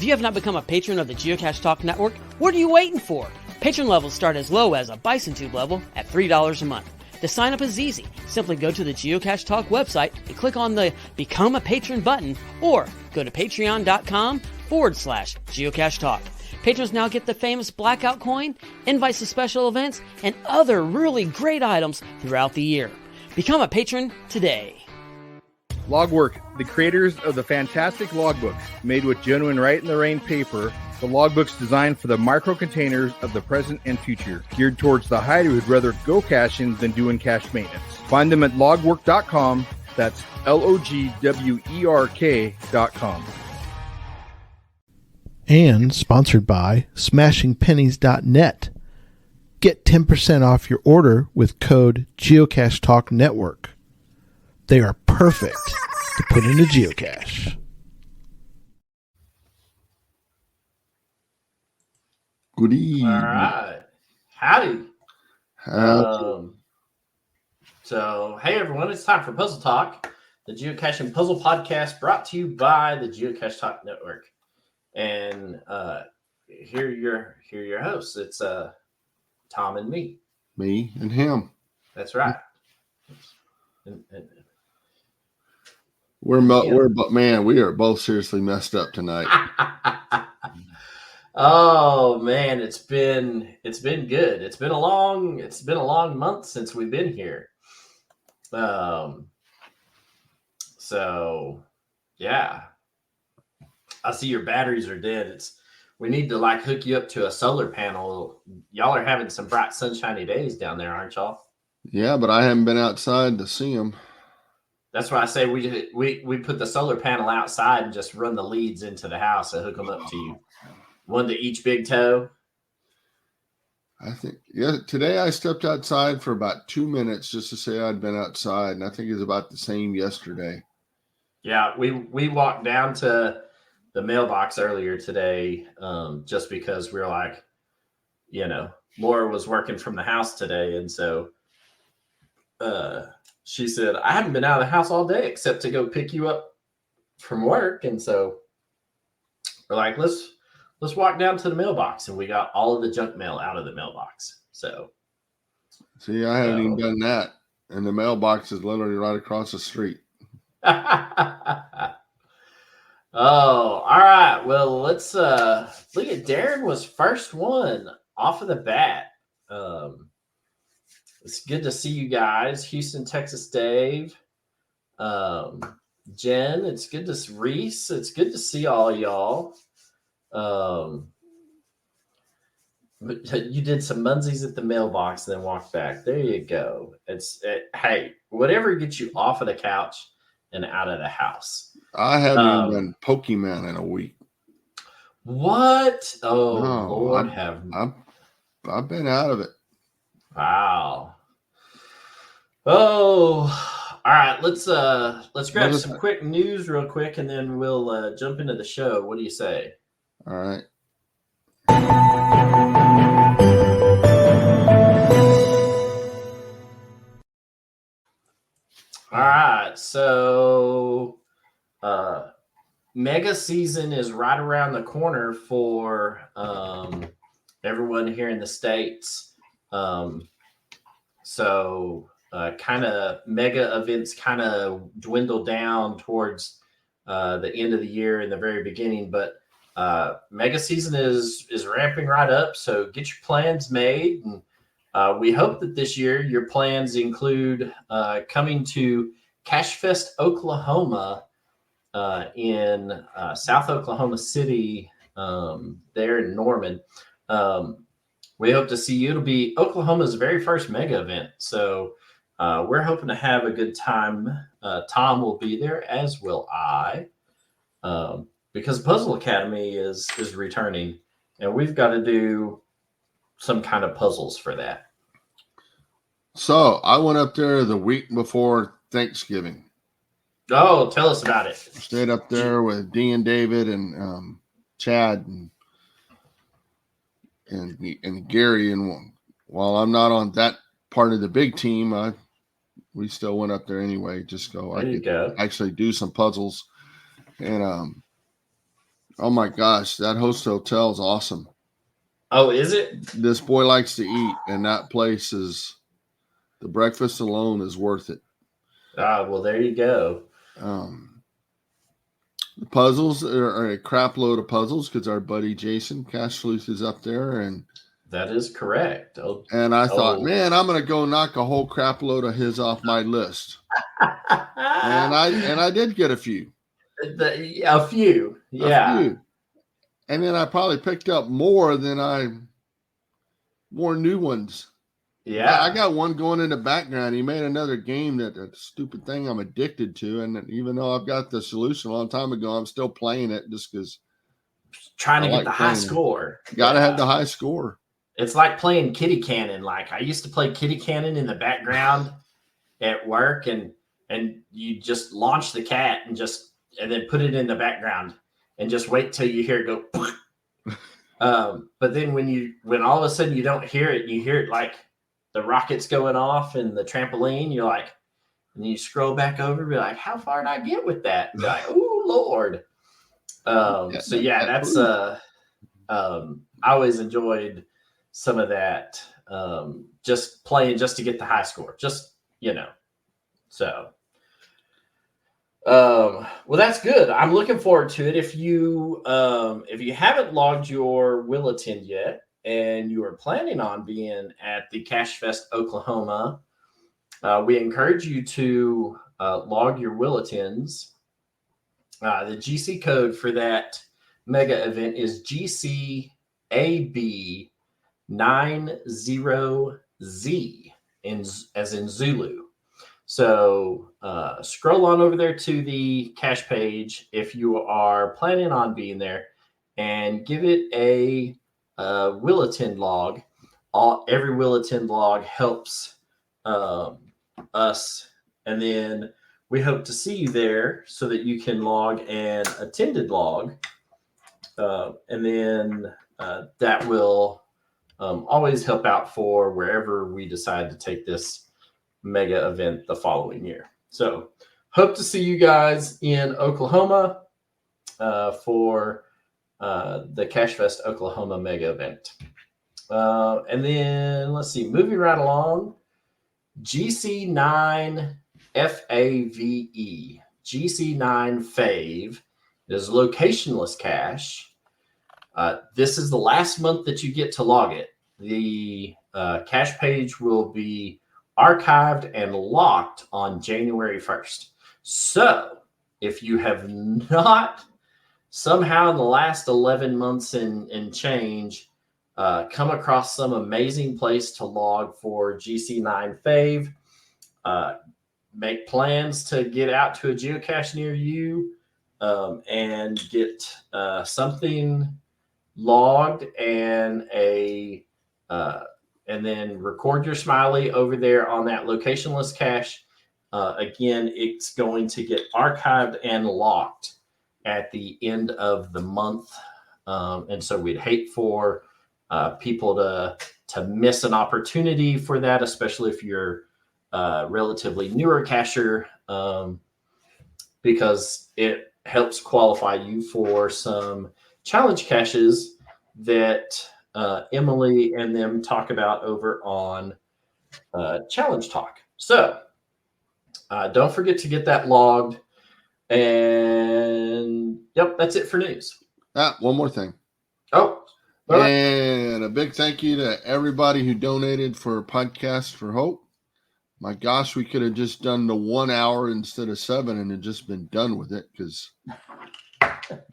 If you have not become a patron of the Geocache Talk Network, what are you waiting for? Patron levels start as low as a Bison Tube level at $3 a month. To sign up is easy. Simply go to the Geocache Talk website and click on the Become a Patron button, or go to patreon.com/Geocache Talk. Patrons now get the famous Blackout coin, invites to special events, and other really great items throughout the year. Become a patron today. Logwork, the creators of the fantastic logbooks made with genuine write-in-the-rain paper. The logbook's designed for the micro-containers of the present and future, geared towards the hider who'd rather go caching than doing cache maintenance. Find them at logwork.com. That's LOGWERK.com. And sponsored by SmashingPennies.net. Get 10% off your order with code Geocache Talk Network. They are perfect to put in a geocache. Good evening. All right. Howdy. So, hey everyone, it's time for Puzzle Talk, the geocaching puzzle podcast brought to you by the Geocache Talk Network. And here are your hosts. It's Tom and me. Me and him. That's right. We are both seriously messed up tonight. Oh man, it's been good. It's been a long month since we've been here. So yeah. I see your batteries are dead. We need to hook you up to a solar panel. Y'all are having some bright sunshiny days down there, aren't y'all? Yeah, but I haven't been outside to see them. That's why I say we put the solar panel outside and just run the leads into the house and hook them up to you. One to each big toe. I think, yeah, today I stepped outside for about 2 minutes just to say I'd been outside, and I think it's about the same yesterday. Yeah, we walked down to the mailbox earlier today just because we were like, Laura was working from the house today, and so she said, I haven't been out of the house all day except to go pick you up from work, and so we're like, let's walk down to the mailbox, and we got all of the junk mail out of the mailbox. So, see, I haven't even done that, and the mailbox is literally right across the street. Oh, all right. Well, let's look at Darren was first one off of the bat. It's good to see you guys. Houston, Texas, Dave. Jen, it's good to see Reese. It's good to see all y'all. You did some munsies at the mailbox and then walked back. There you go. Hey, whatever gets you off of the couch and out of the house. I haven't even done Pokemon in a week. What? Oh, No, Lord I've been out of it. Wow. Oh, all right. Let's grab some quick news real quick, and then we'll jump into the show. What do you say? All right. All right. So, mega season is right around the corner for everyone here in the States. So kind of mega events kind of dwindle down towards the end of the year and the very beginning, but mega season is ramping right up. So get your plans made, and we hope that this year your plans include coming to Cache Fest, Oklahoma, in South Oklahoma City, there in Norman. We hope to see you. It'll be Oklahoma's very first mega event. So we're hoping to have a good time. Tom will be there, as will I, because Puzzle Academy is returning, and we've got to do some kind of puzzles for that. So I went up there the week before Thanksgiving. Oh, tell us about it. Stayed up there with Dee and David and Chad and Gary. And while I'm not on that part of the big team, we still went up there anyway, just so I could actually do some puzzles. And Oh my gosh, that host hotel is awesome. Oh, is it? This boy likes to eat, and that place is, the breakfast alone is worth it. Well, there you go. The puzzles are a crap load of puzzles because our buddy Jason Cash Sleuth is up there, and That is correct. I thought, Oh. man, I'm gonna go knock a whole crap load of his off my list. And I did get a few. A few. Yeah. A few. And then I probably picked up more new ones. Yeah. I got one going in the background. He made another game that stupid thing I'm addicted to. And even though I've got the solution a long time ago, I'm still playing it just because trying to get the high score. Got to have the high score. It's like playing Kitty Cannon. Like I used to play Kitty Cannon in the background at work, and you just launch the cat and then put it in the background and just wait till you hear it go. But then when all of a sudden you don't hear it, you hear it like the rockets going off and the trampoline, you're like, and you scroll back over, be like, how far did I get with that? Be like, oh Lord. That's I always enjoyed some of that. Just playing just to get the high score, so. Well, that's good. I'm looking forward to it. If you haven't logged your Will Attend yet, and you are planning on being at the Cache Fest Oklahoma, we encourage you to log your Will Attends. The GC code for that mega event is GCAB90Z, as in Zulu. So scroll on over there to the cache page if you are planning on being there, and give it a Will Attend log. Every Will Attend log helps us, and then we hope to see you there so that you can log an attended log, and then that will always help out for wherever we decide to take this mega event the following year. So hope to see you guys in Oklahoma for the Cache Fest Oklahoma mega event. And then let's see, moving right along, GC9 FAVE. GC9 Fave is locationless cache. This is the last month that you get to log it. The cache page will be archived and locked on January 1st. So if you have not somehow in the last 11 months and change come across some amazing place to log for GC9 Fave, make plans to get out to a geocache near you and get something logged and then record your smiley over there on that locationless cache. Again, it's going to get archived and locked at the end of the month. And so we'd hate for people to miss an opportunity for that, especially if you're relatively newer cacher, because it helps qualify you for some challenge caches that Emily and them talk about over on Challenge Talk. So don't forget to get that logged. And yep, that's it for news. One more thing. Oh, and a big thank you to everybody who donated for Podcast for Hope. My gosh, we could have just done the 1 hour instead of 7 and had just been done with it, because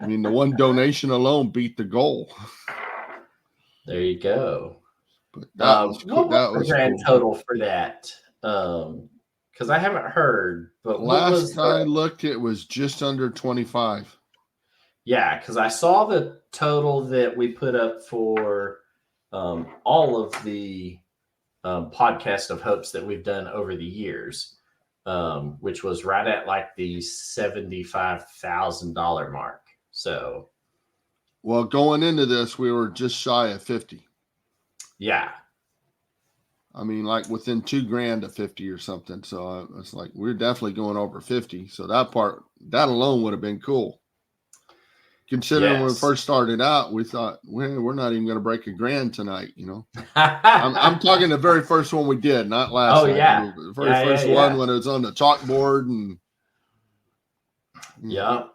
I mean, the one donation alone beat the goal. There you go. But that was cool. What was the grand total for that? Because I haven't heard. But last I looked, it was just under 25. Yeah, because I saw the total that we put up for all of the podcast of hopes that we've done over the years, which was right at like the $75,000 mark. So, well, going into this, we were just shy of 50. Yeah. I mean, like within $2,000 of 50 or something. So it's like, we're definitely going over 50. So that alone would have been cool. Considering when we Yes. first started out, we thought we're not even going to break $1,000 tonight. I'm talking the very first one we did, not last. Oh, night. yeah. The very first one when it was on the chalkboard and. Yeah.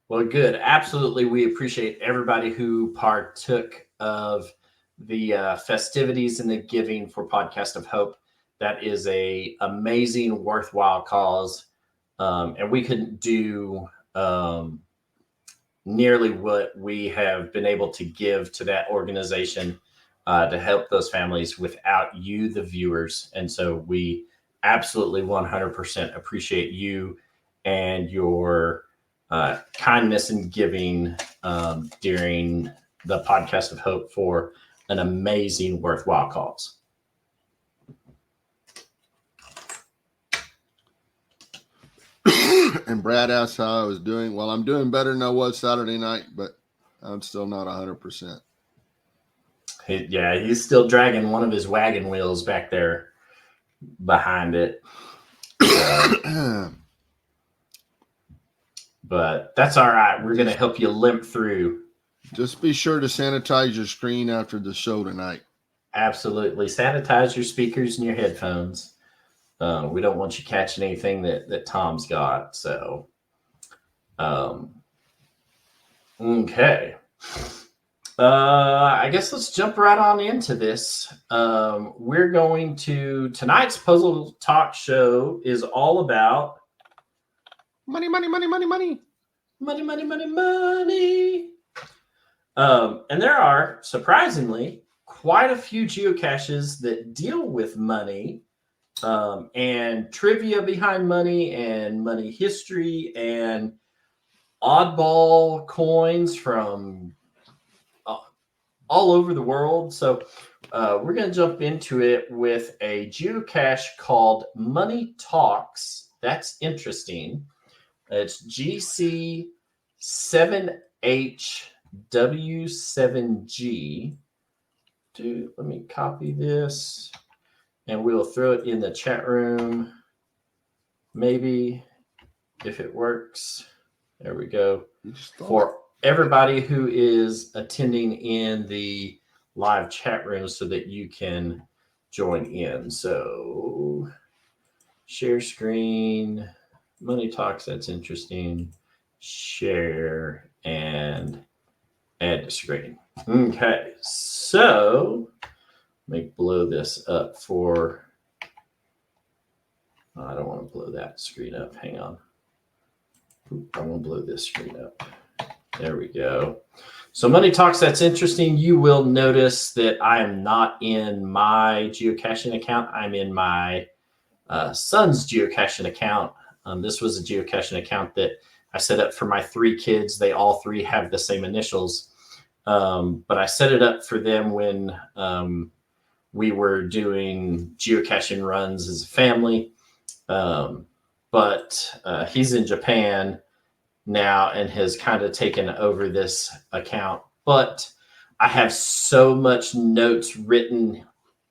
Well, good. Absolutely. We appreciate everybody who partook of the festivities and the giving for Podcast of Hope. That is a amazing, worthwhile cause. And we couldn't do nearly what we have been able to give to that organization to help those families without you, the viewers. And so we absolutely 100% appreciate you and your kindness and giving during the Podcast of Hope for an amazing, worthwhile cause. And Brad asked how I was doing. Well, I'm doing better than I was Saturday night, but I'm still not 100%. Yeah, he's still dragging one of his wagon wheels back there behind it. But that's all right. We're going to help you limp through. Just be sure to sanitize your screen after the show tonight. Absolutely. Sanitize your speakers and your headphones. We don't want you catching anything that Tom's got. So, okay. I guess let's jump right on into this. We're going to, tonight's Puzzle Talk show is all about money, money, money, money, money. Money, money, money, money. And there are, surprisingly, quite a few geocaches that deal with money and trivia behind money and money history and oddball coins from all over the world. So we're going to jump into it with a geocache called Money Talks. That's interesting. It's GC7HW7G. Let me copy this and we'll throw it in the chat room. Maybe if it works. There we go. For everybody who is attending in the live chat room so that you can join in. So share screen, Money Talks, that's interesting. Share and add to screen. Okay, so let me blow this up for, I don't want to blow that screen up. Hang on. I want to blow this screen up. There we go. So Money Talks, that's interesting. You will notice that I am not in my geocaching account. I'm in my son's geocaching account. This was a geocaching account that I set up for my 3 kids. They all 3 have the same initials. But I set it up for them when we were doing geocaching runs as a family. But he's in Japan now and has kind of taken over this account. But I have so much notes written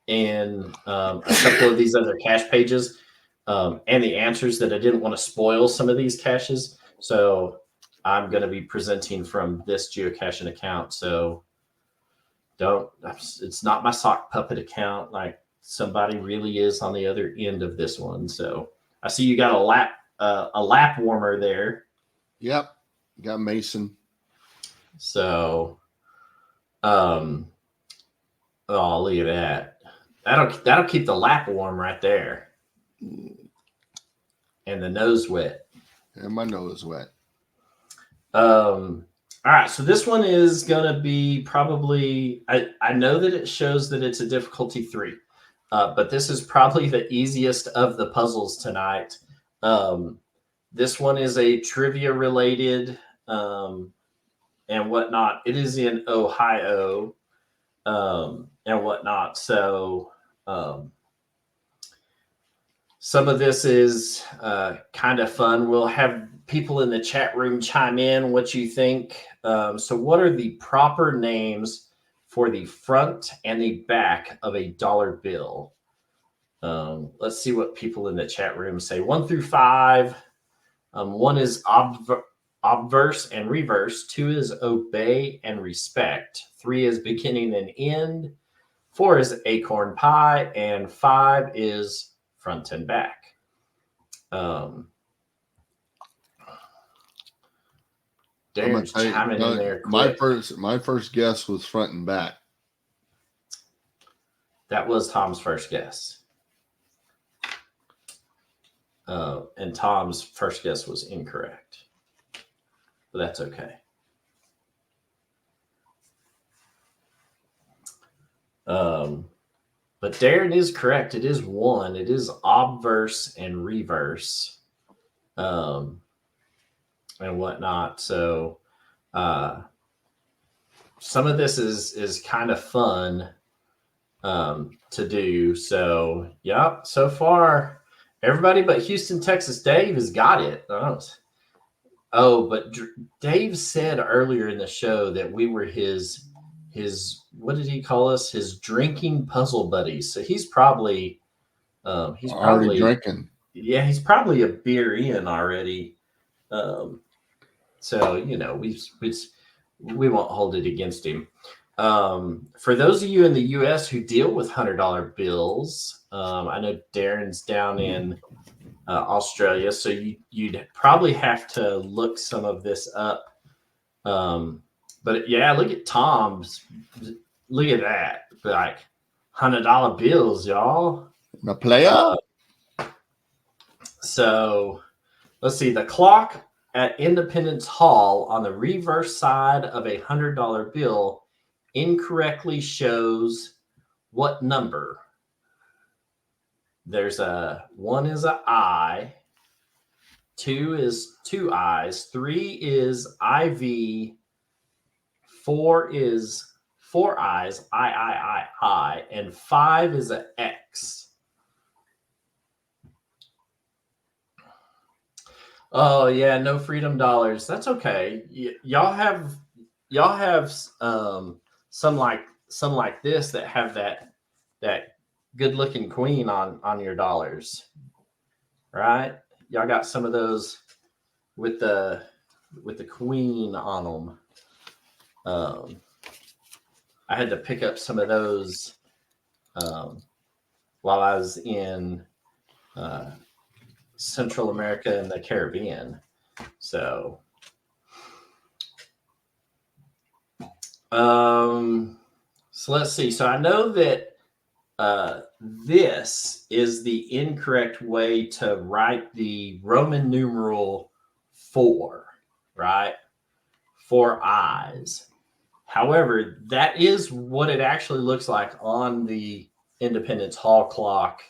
in a couple of these other cache pages and the answers that I didn't want to spoil some of these caches. So I'm going to be presenting from this geocaching account. So it's not my sock puppet account. Like somebody really is on the other end of this one. So I see you got a lap warmer there. Yep. Got Mason. So, oh, look at that. That'll keep the lap warm right there. And the nose wet. And my nose wet. All right. So this one is going to be probably, I know that it shows that it's a difficulty 3, but this is probably the easiest of the puzzles tonight. This one is a trivia related and whatnot. It is in Ohio and whatnot. So some of this is kind of fun. We'll have people in the chat room chime in what you think. So what are the proper names for the front and the back of a dollar bill? Let's see what people in the chat room say. 1 through 5. One is obverse and reverse. 2 is obey and respect. 3 is beginning and end. 4 is acorn pie, and 5 is front and back. Darren's chiming in there quick. My first guess was front and back. That was Tom's first guess. And Tom's first guess was incorrect. But that's okay. But Darren is correct. It is 1. It is obverse and reverse. And whatnot. So some of this is kind of fun to do. So, yeah, so far, everybody but Houston, Texas, Dave has got it. Oh, but Dave said earlier in the show that we were his what did he call us? His drinking puzzle buddies. So he's probably already drinking. Yeah, he's probably a beer in already. So we won't hold it against him. For those of you in the U.S. who deal with $100 bills, I know Darren's down in Australia, so you'd probably have to look some of this up. But yeah, look at Tom's. Look at that, like $100 bills, y'all. The player. So let's see. The clock at Independence Hall on the reverse side of a $100 bill incorrectly shows what number? There's 1 is a I, 2 is 2 I's, 3 is IV, 4 is 4 I's, I, and 5 is an X. Oh yeah, no freedom dollars. That's okay. Y'all have some like this that have that good looking queen on your dollars, right? Y'all got some of those with the queen on them. I had to pick up some of those while I was in Central America and the Caribbean. So let's see. So I know that this is the incorrect way to write the Roman numeral 4, right? 4 I's. However, that is what it actually looks like on the Independence Hall clock,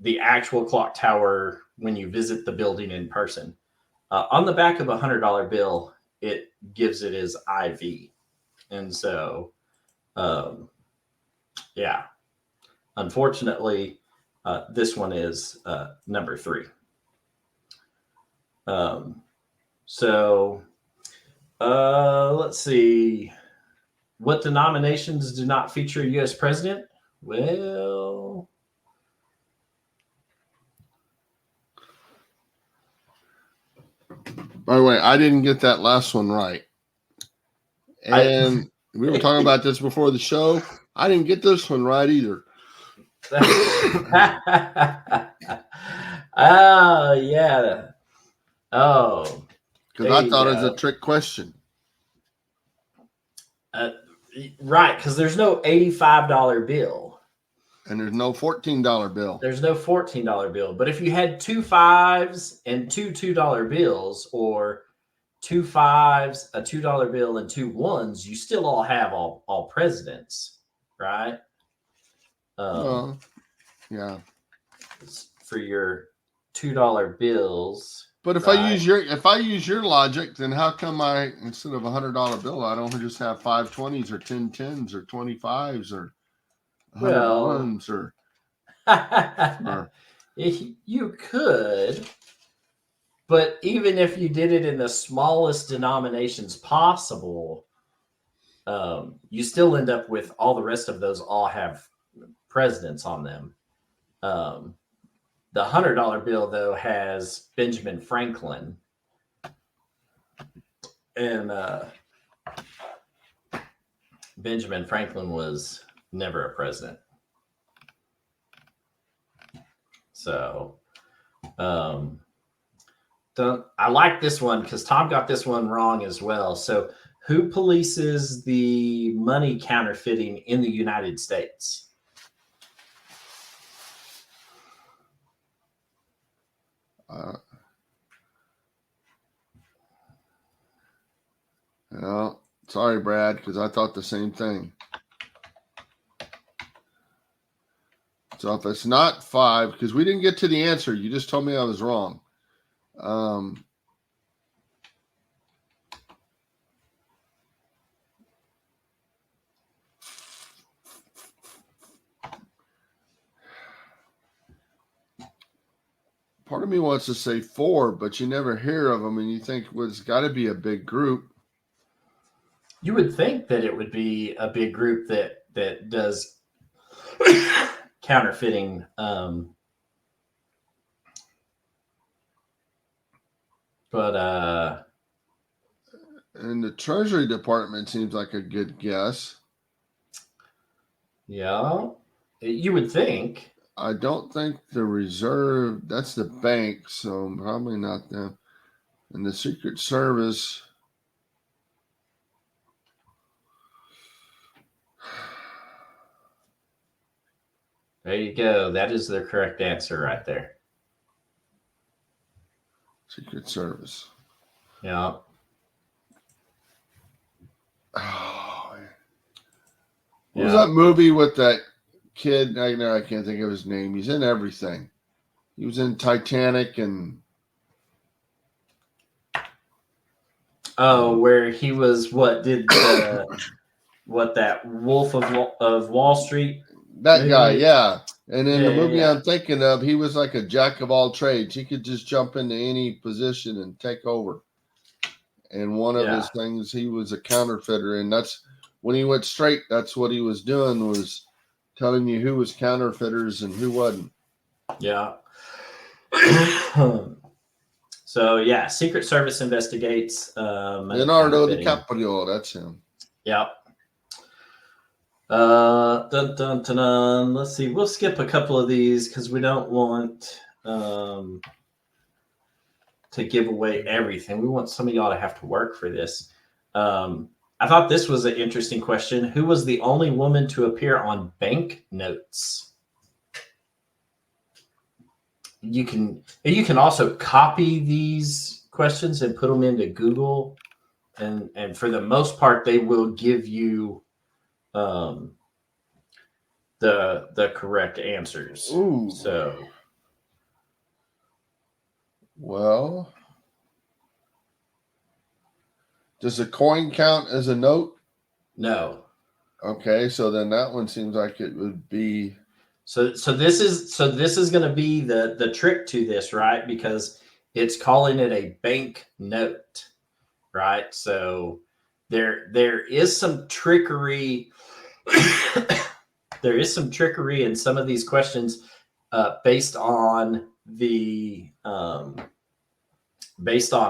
the actual clock tower when you visit the building in person. On the back of a $100 bill, it gives it as IV. And so, yeah, unfortunately, this one is number 3. So let's see. What denominations do not feature a U.S. president? Well, by the way, I didn't get that last one right. And we were talking about this before the show. I didn't get this one right either. Oh, yeah. Oh. Because I thought it was a trick question. Right, because there's no $85 bill. And there's no $14 bill. There's no $14 bill. But if you had 2 5s and 2 $2 bills, or 2 5s, a $2 bill, and 2 1s, you still all have all presidents, right? Yeah. For your $2 bills. But if I use your logic, then how come instead of a $100 bill, I don't just have 5 20s or 10 10s or 25s or 100 ones or you could, but even if you did it in the smallest denominations possible, you still end up with all the rest of those all have presidents on them. The $100 bill, though, has Benjamin Franklin And Benjamin Franklin was never a president. So I like this one because Tom got this one wrong as well. So who polices the money counterfeiting in the United States? Well, sorry, Brad, because I thought the same thing. So if it's not 5, because we didn't get to the answer, you just told me I was wrong. Part of me wants to say 4, but you never hear of them, and you think, well, it's got to be a big group. You would think that it would be a big group that does counterfeiting. But and the Treasury Department seems like a good guess. Yeah, you would think. I don't think the Reserve, that's the bank, so probably not them. And the Secret Service. There you go. That is the correct answer right there. Secret Service. Yeah. Oh, what was that movie with that kid? I can't think of his name. He's in everything. He was in Titanic and. Oh, where he was that Wolf of Wall Street? That guy, yeah. And in the movie yeah. I'm thinking of, he was like a jack of all trades. He could just jump into any position and take over. And one of his things, he was a counterfeiter. And that's when he went straight, that's what he was doing, was telling you who was counterfeiters and who wasn't. Yeah. So, yeah, Secret Service investigates. Leonardo DiCaprio, that's him. Yep. Dun, dun, dun, dun. Let's see. We'll skip a couple of these because we don't want to give away everything. We want some of y'all to have to work for this. I thought this was an interesting question. Who was the only woman to appear on banknotes? You can also copy these questions and put them into Google, and for the most part, they will give you the correct answers. Ooh. So, well, does a coin count as a note? No. Okay, so then that one seems like it would be. So this is going to be the trick to this, right? Because it's calling it a bank note, right? So there is some trickery. There is some trickery in some of these questions based on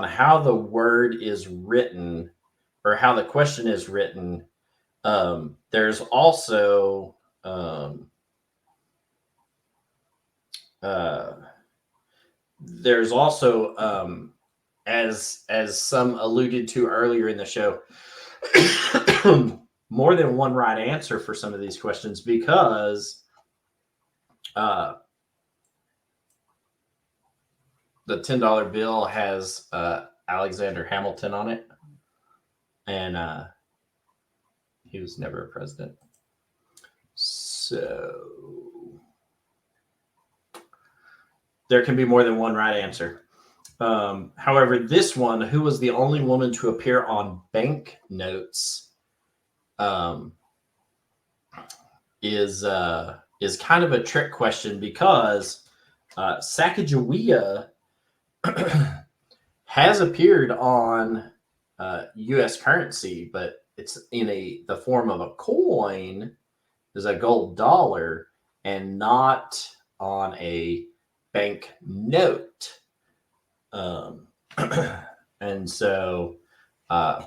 how the word is written or how the question is written. There's also as some alluded to earlier in the show, more than one right answer for some of these questions because the $10 bill has Alexander Hamilton on it, and he was never a president. So there can be more than one right answer. However, this one, who was the only woman to appear on banknotes, is kind of a trick question because Sacagawea has appeared on U.S. currency, but it's in the form of a coin, is a gold dollar, and not on a bank note. And so Uh,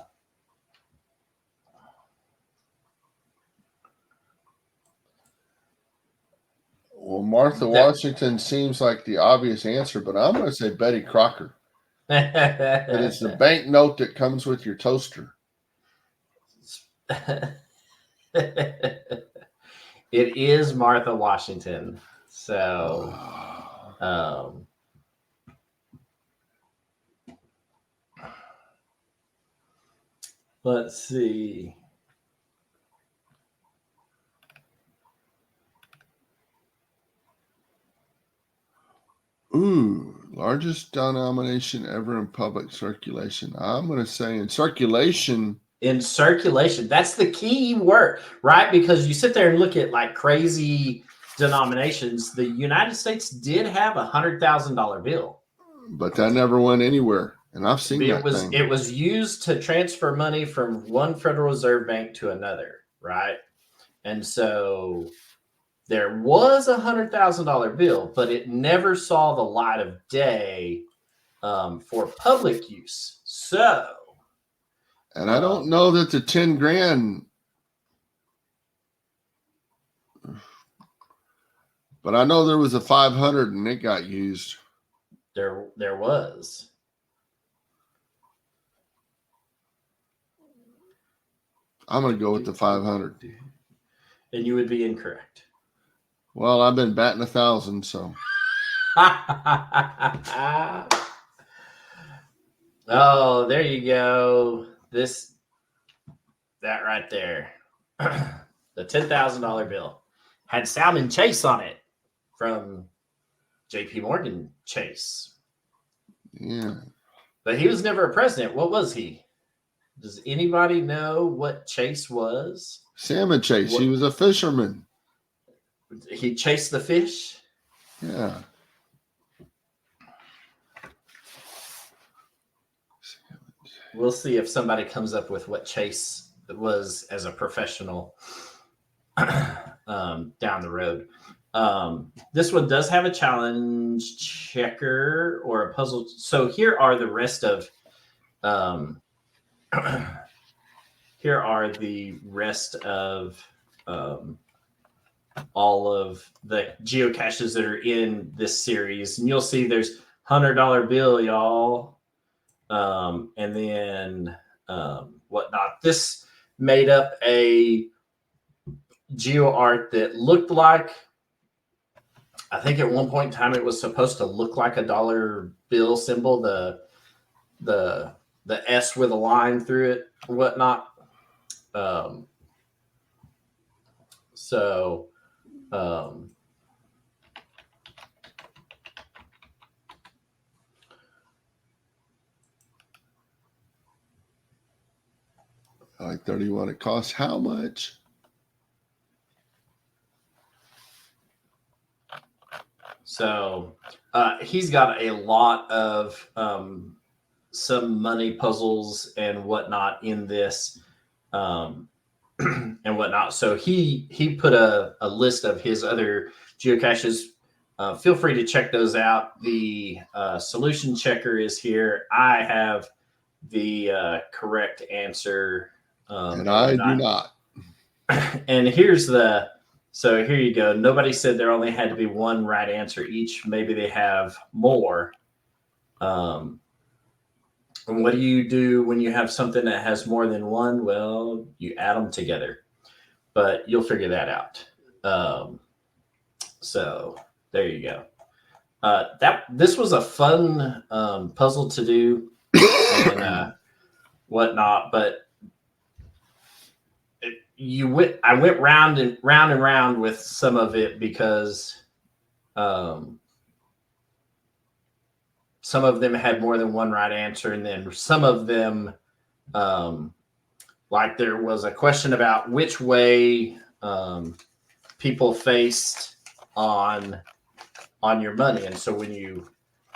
Well, Martha Washington seems like the obvious answer, but I'm going to say Betty Crocker. But it's the banknote that comes with your toaster. It is Martha Washington. So, let's see. Ooh, largest denomination ever in public circulation. I'm going to say in circulation. In circulation, that's the key word, right? Because you sit there and look at like crazy denominations. The United States did have $100,000 bill, but that never went anywhere. And I've seen that thing. It was used to transfer money from one Federal Reserve Bank to another, right? And so there was $100,000 bill, but it never saw the light of day for public use. So, and I don't know that the 10 grand, but I know there was a 500 and it got used. There was. I'm going to go with the 500. And you would be incorrect. Well, I've been batting 1,000, so. Oh, there you go. That right there. The $10,000 bill had Salmon Chase on it from JP Morgan Chase. Yeah. But he was never a president. What was he? Does anybody know what Chase was? Salmon Chase. He was a fisherman. He chased the fish? Yeah. We'll see if somebody comes up with what Chase was as a professional down the road. This one does have a challenge checker or a puzzle. So here are the rest of all of the geocaches that are in this series, and you'll see there's $100 bill, y'all, and then whatnot. This made up a geo art that looked like, I think at one point in time it was supposed to look like a dollar bill symbol, the S with a line through it, whatnot. Like 31. It costs how much? So he's got a lot of some money puzzles and whatnot in this and whatnot. So he put a list of his other geocaches. Feel free to check those out. The solution checker is here. I have the correct answer. And I do not. And so here you go. Nobody said there only had to be one right answer each. Maybe they have more. And what do you do when you have something that has more than one? Well, you add them together, but you'll figure that out. So there you go. This was a fun puzzle to do and whatnot, but I went round and round with some of it because some of them had more than one right answer, and then some of them, like there was a question about which way people faced on your money, and so when you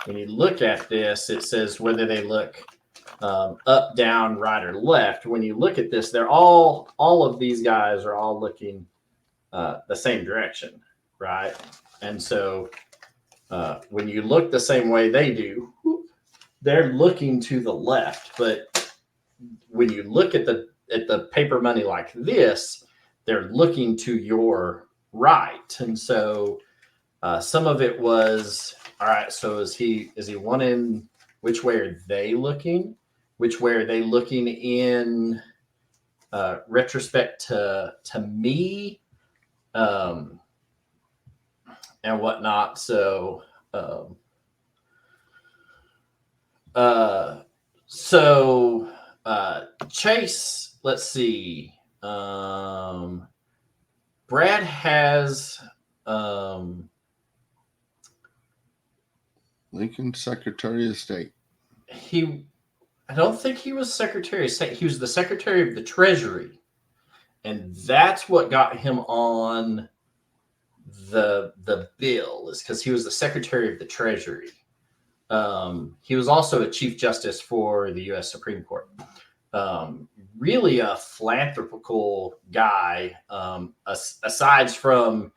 look at this, it says whether they look up, down, right, or left. When you look at this, they're all of these guys are all looking the same direction, right? And so when you look the same way they do, they're looking to the left. But when you look at the paper money like this, they're looking to your right. And so some of it was, all right, so is he wanting, which way are they looking? Which way are they looking in retrospect to me and whatnot? So Chase, let's see. Brad has Lincoln Secretary of State. I don't think he was Secretary of State. He was the Secretary of the Treasury. And that's what got him on the bill, is because he was the Secretary of the Treasury. He was also a Chief Justice for the U.S. Supreme Court. Really a philanthropical guy, aside from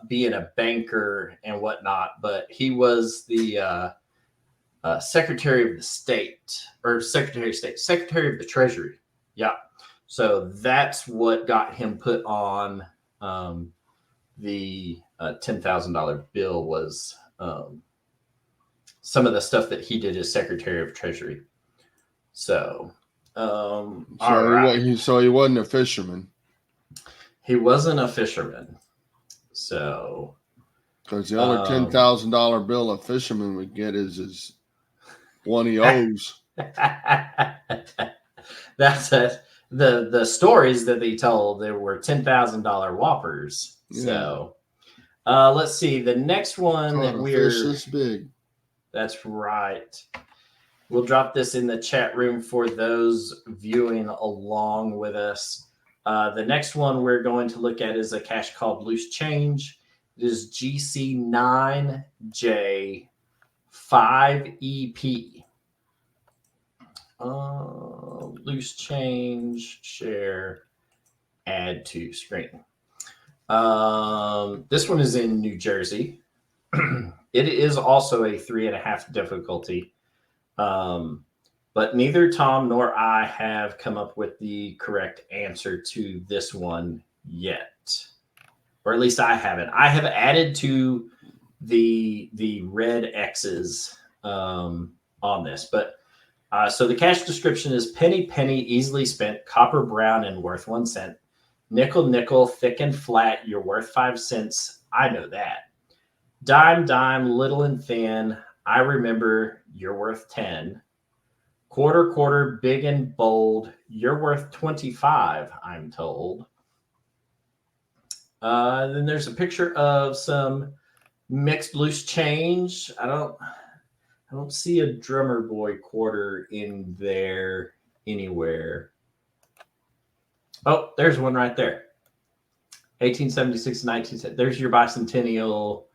being a banker and whatnot. But he was the Secretary of the State, or Secretary of State, Secretary of the Treasury. Yeah. So that's what got him put on the $10,000 bill, was some of the stuff that he did as Secretary of Treasury. So, So he wasn't a fisherman. He wasn't a fisherman. So, because the only $10,000 bill a fisherman would get is one he owes. That's it. The stories that they told, there were $10,000 whoppers. Yeah. So, let's see. The next one that we're fish this big. That's right. We'll drop this in the chat room for those viewing along with us. The next one we're going to look at is a cache called Loose Change. It is GC9J5EP. Loose Change, share, add to screen. This one is in New Jersey. It is also a 3.5 difficulty. But neither Tom nor I have come up with the correct answer to this one yet. Or at least I haven't. I have added to the red X's on this. But so the cache description is penny, penny, easily spent, copper, brown, and worth 1 cent. Nickel, nickel, thick and flat, you're worth 5 cents. I know that. Dime, dime, little and thin, I remember you're worth 10. Quarter, quarter, big and bold, you're worth 25, I'm told. Then there's a picture of some mixed loose change. I don't see a drummer boy quarter in there anywhere. Oh, there's one right there. 1876 to 1970. There's your bicentennial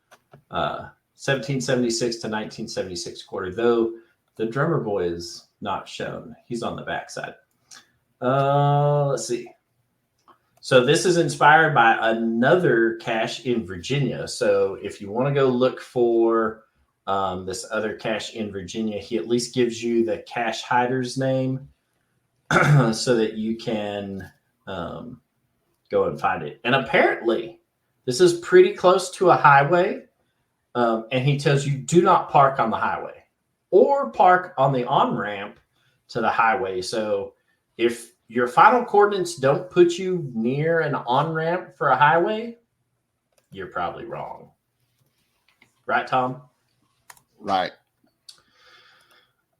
1776 to 1976 quarter, though the drummer boy is not shown. He's on the backside. Let's see. So this is inspired by another cache in Virginia. So if you want to go look for this other cache in Virginia, he at least gives you the cache hider's name so that you can go and find it. And apparently this is pretty close to a highway. And he tells you do not park on the highway or park on the on-ramp to the highway. So if your final coordinates don't put you near an on-ramp for a highway, you're probably wrong. Right, Tom? Right.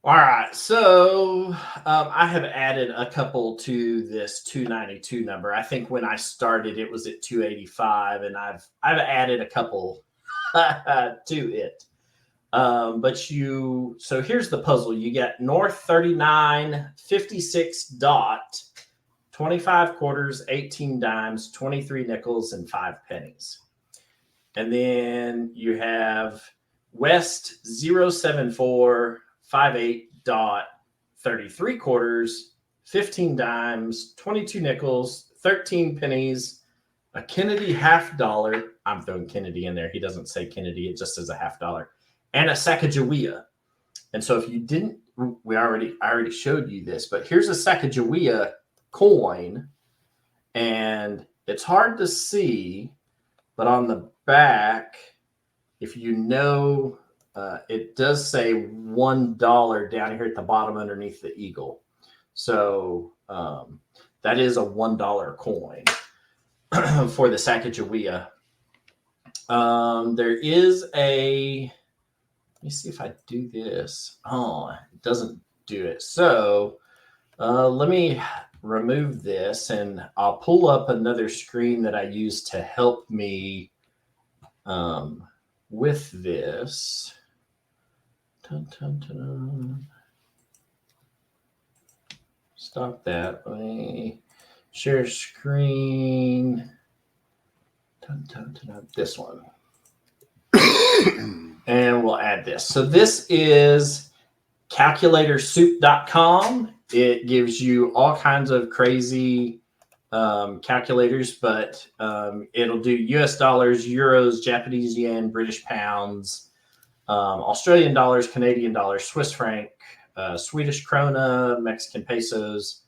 All right. So I have added a couple to this 292 number. I think when I started, it was at 285, and I've added a couple to it. So here's the puzzle. You get North 39, 56 dot, 25 quarters, 18 dimes, 23 nickels, and 5 pennies. And then you have West 074, 58 dot, 33 quarters, 15 dimes, 22 nickels, 13 pennies, a Kennedy $50. I'm throwing Kennedy in there. He doesn't say Kennedy. It just says a $50. And a Sacagawea. And so if you didn't, I already showed you this, but here's a Sacagawea coin, and it's hard to see, but on the back, if you know, it does say $1 down here at the bottom underneath the eagle. So that is a $1 coin for the Sacagawea. There is a, let me see if I do this. Oh, it doesn't do it. So let me remove this and I'll pull up another screen that I use to help me with this. Dun, dun, dun. Stop that. Let me share screen. Dun, dun, dun, this one. And we'll add this. So this is calculatorsoup.com. It gives you all kinds of crazy calculators, but it'll do US dollars, euros, Japanese yen, British pounds, Australian dollars, Canadian dollars, Swiss franc, Swedish krona, Mexican pesos,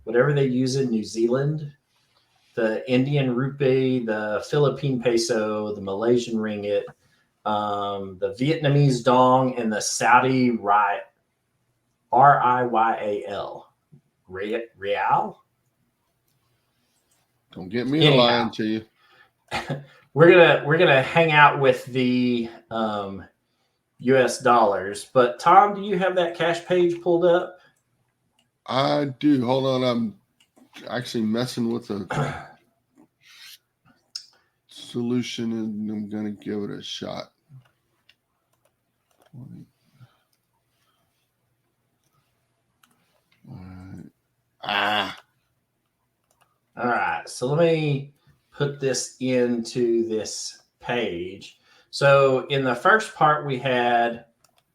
whatever they use in New Zealand, the Indian rupee, the Philippine peso, the Malaysian ringgit, the Vietnamese dong, and the Saudi rial. Real. Don't get me lying to you. We're gonna hang out with the US dollars. But Tom, do you have that cash page pulled up? I do. Hold on, I'm actually messing with a solution, and I'm gonna give it a shot. All right. So let me put this into this page. So in the first part, we had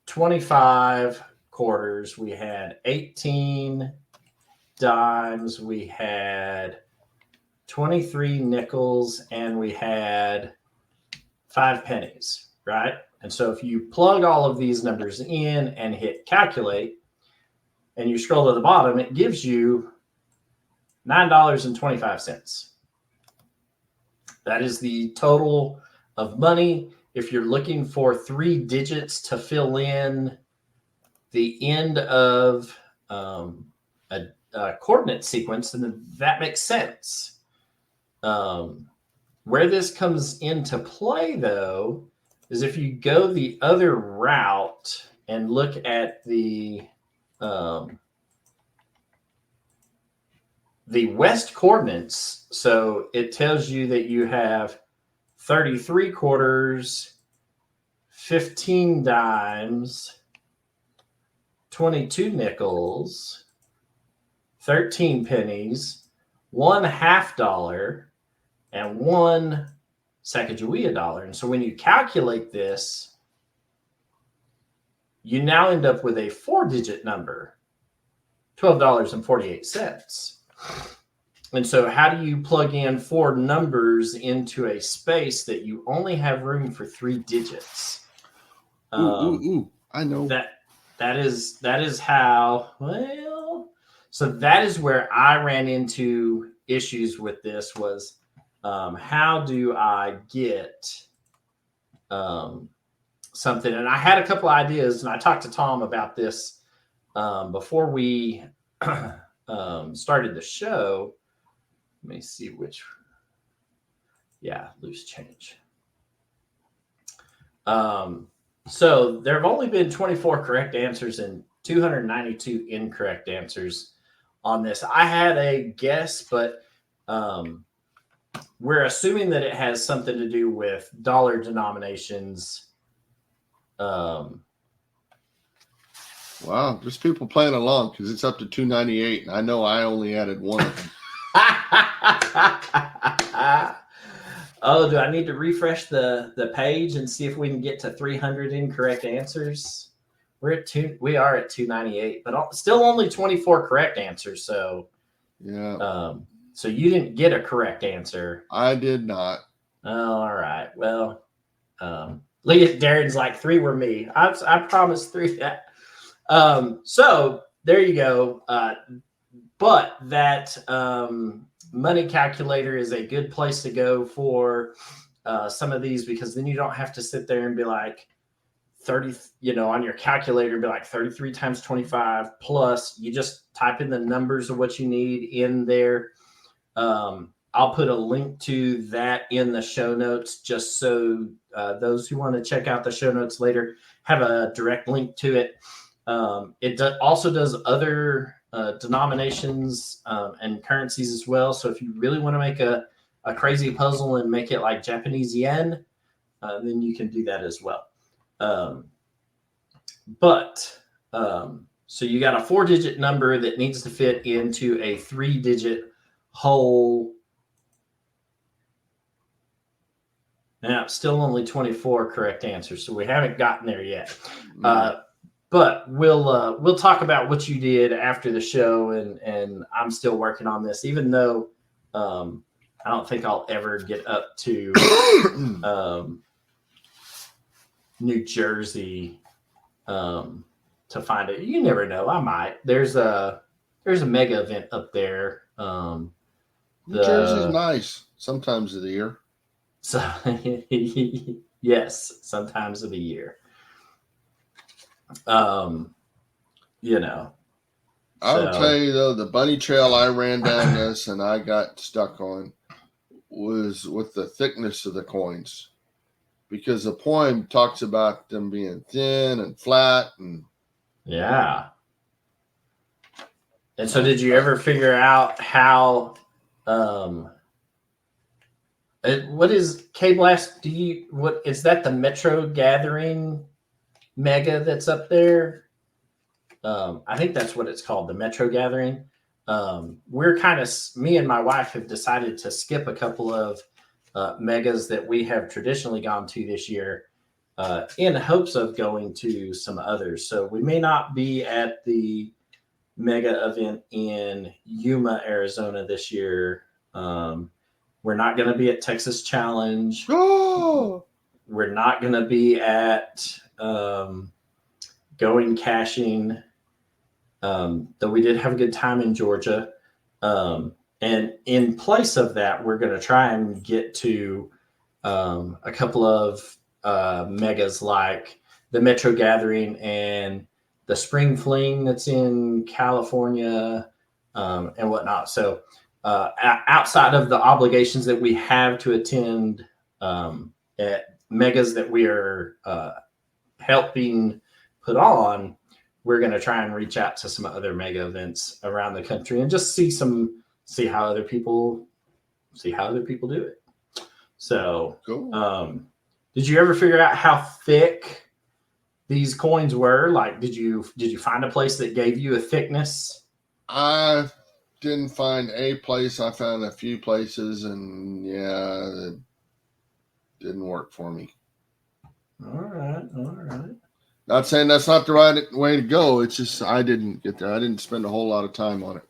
25 quarters, we had 18 dimes, we had 23 nickels, and we had 5 pennies, right? And so if you plug all of these numbers in and hit calculate, and you scroll to the bottom, it gives you $9.25. That is the total of money. If you're looking for 3 digits to fill in the end of a coordinate sequence, then that makes sense. Where this comes into play, though, is if you go the other route and look at the west coordinates. So it tells you that you have 33 quarters, 15 dimes, 22 nickels, 13 pennies, $1/2, and 1 Sacagawea dollar. And so when you calculate this, you now end up with a 4-digit number, $12.48. And so how do you plug in 4 numbers into a space that you only have room for 3 digits? I know. That is how, well, so that is where I ran into issues with this was how do I get something? And I had a couple ideas, and I talked to Tom about this before we started the show. Let me see which. Yeah, loose change. So there have only been 24 correct answers and 292 incorrect answers on this. I had a guess, but we're assuming that it has something to do with dollar denominations. Wow, there's people playing along because it's up to 298, and I know I only added 1 of them. Oh, do I need to refresh the page and see if we can get to 300 incorrect answers? We are at 298, but still only 24 correct answers. So yeah. So you didn't get a correct answer. I did not. Oh, all right. Well, look at Darren's like 3 were me. I promised 3 that. So there you go. But that money calculator is a good place to go for some of these, because then you don't have to sit there and be like 30, on your calculator, be like 33 times 25 plus. You just type in the numbers of what you need in there. I'll put a link to that in the show notes, just so those who want to check out the show notes later have a direct link to it. It also does other denominations and currencies as well. So if you really want to make a crazy puzzle and make it like Japanese yen, then you can do that as well. So you got a 4-digit number that needs to fit into a 3-digit hole. Now, still only 24 correct answers, so we haven't gotten there yet. But we'll talk about what you did after the show, and I'm still working on this, even though I don't think I'll ever get up to New Jersey to find it. You never know. I might. There's a mega event up there. New Jersey's nice sometimes of the year. So yes, sometimes of the year. I'll tell you though, the bunny trail I ran down this and I got stuck on was with the thickness of the coins, because the poem talks about them being thin and flat and yeah. And so, did you ever figure out how? What is K-Blast? What is that? The Metro Gathering Mega that's up there? I think that's what it's called, the Metro Gathering. We're me and my wife have decided to skip a couple of megas that we have traditionally gone to this year, in hopes of going to some others. So we may not be at the mega event in Yuma, Arizona this year. We're not going to be at Texas Challenge. oh, We're not going to be at Going Caching, though we did have a good time in Georgia. And in place of that, we're going to try and get to a couple of megas like the Metro Gathering and the Spring Fling that's in California, and whatnot. So outside of the obligations that we have to attend at megas that we are helping put on, we're going to try and reach out to some other mega events around the country and just see how other people do it. So cool. Did you ever figure out how thick these coins were? Like, did you find a place that gave you a thickness? I didn't find a place. I found a few places, and yeah, it didn't work for me. All right. Not saying that's not the right way to go. It's just I didn't get there. I didn't spend a whole lot of time on it.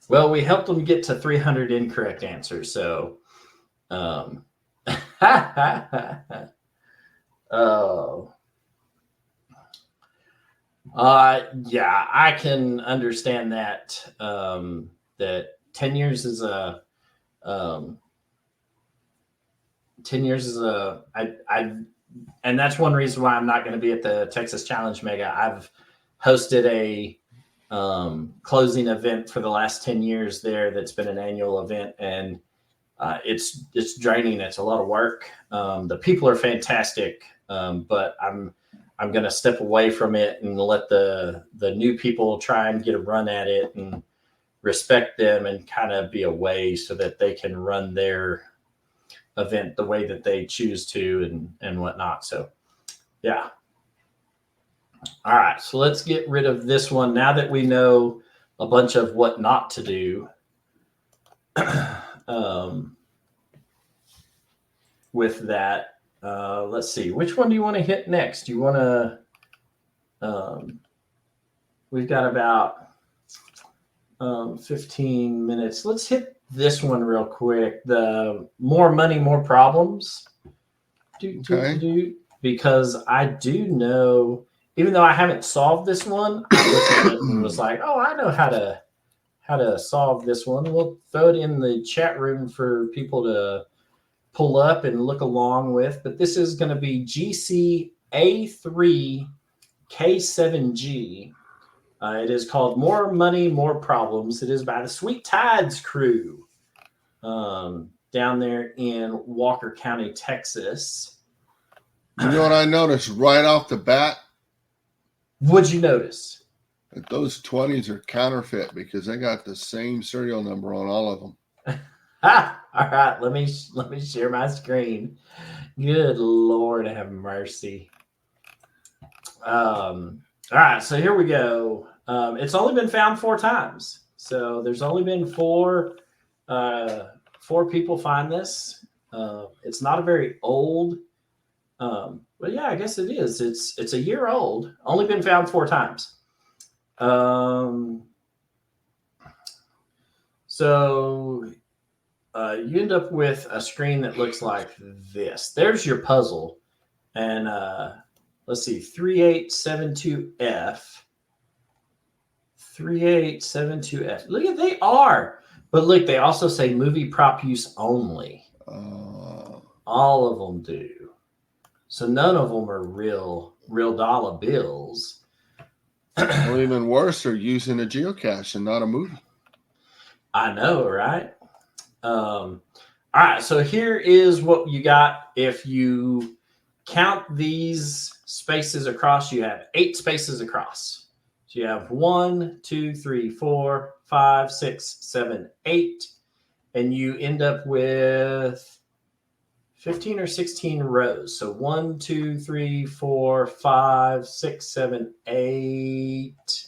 Well, we helped them get to 300 incorrect answers. So, yeah, I can understand that. That 10 years is a, and that's one reason why I'm not going to be at the Texas Challenge Mega. I've hosted a closing event for the last 10 years there. That's been an annual event, and it's draining. It's a lot of work. The people are fantastic, but I'm going to step away from it and let the new people try and get a run at it and respect them and kind of be away so that they can run their event the way that they choose to and whatnot. So, yeah. All right. So let's get rid of this one now that we know a bunch of what not to do. With that, let's see. Which one do you want to hit next? Do you want to? We've got about 15 minutes. Let's hit this one real quick. The more money, more problems. Because I do know even though I haven't solved this one, I looked at it and was like, oh, I know how to solve this one. We'll throw it in the chat room for people to pull up and look along with. But this is going to be GCA3K7G. It is called More Money, More Problems. It is by the Sweet Tides crew down there in Walker County, Texas. You know what I noticed right off the bat? What'd you notice? That those 20s are counterfeit because they got the same serial number on all of them. All right, let me share my screen. Good Lord, have mercy. All right, so here we go. It's only been found 4 times, so there's only been four people find this. It's not a very old, but yeah, I guess it is. It's a year old. Only been found 4 times. So you end up with a screen that looks like this. There's your puzzle, and let's see, 3872F. 3872F. Look at they are, but look, they also say movie prop use only. All of them do. So none of them are real dollar bills. Or even worse, they're using a geocache and not a movie. I know, right? All right, so here is what you got. If you count these spaces across, you have 8 spaces across. So you have 1, 2, 3, 4, 5, 6, 7, 8, and you end up with 15 or 16 rows. So 1, 2, 3, 4, 5, 6, 7, 8,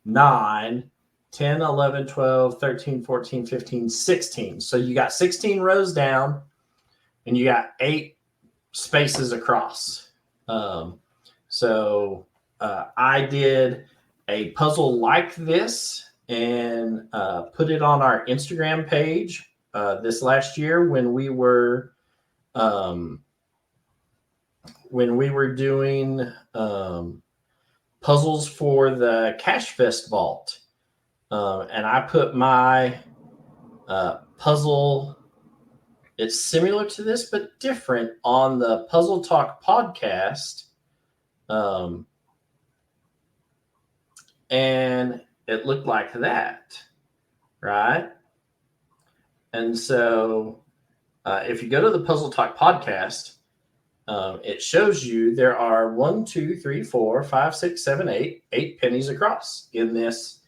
9, 10, 11, 12, 13, 14, 15, 16. So you got 16 rows down and you got 8 spaces across. So I did a puzzle like this and put it on our Instagram page this last year when we were doing puzzles for the Cache Fest Vault. And I put my puzzle, it's similar to this, but different, on the Puzzle Talk podcast. And it looked like that, right? And so if you go to the Puzzle Talk podcast, it shows you there are 1, 2, 3, 4, 5, 6, 7, 8 pennies across in this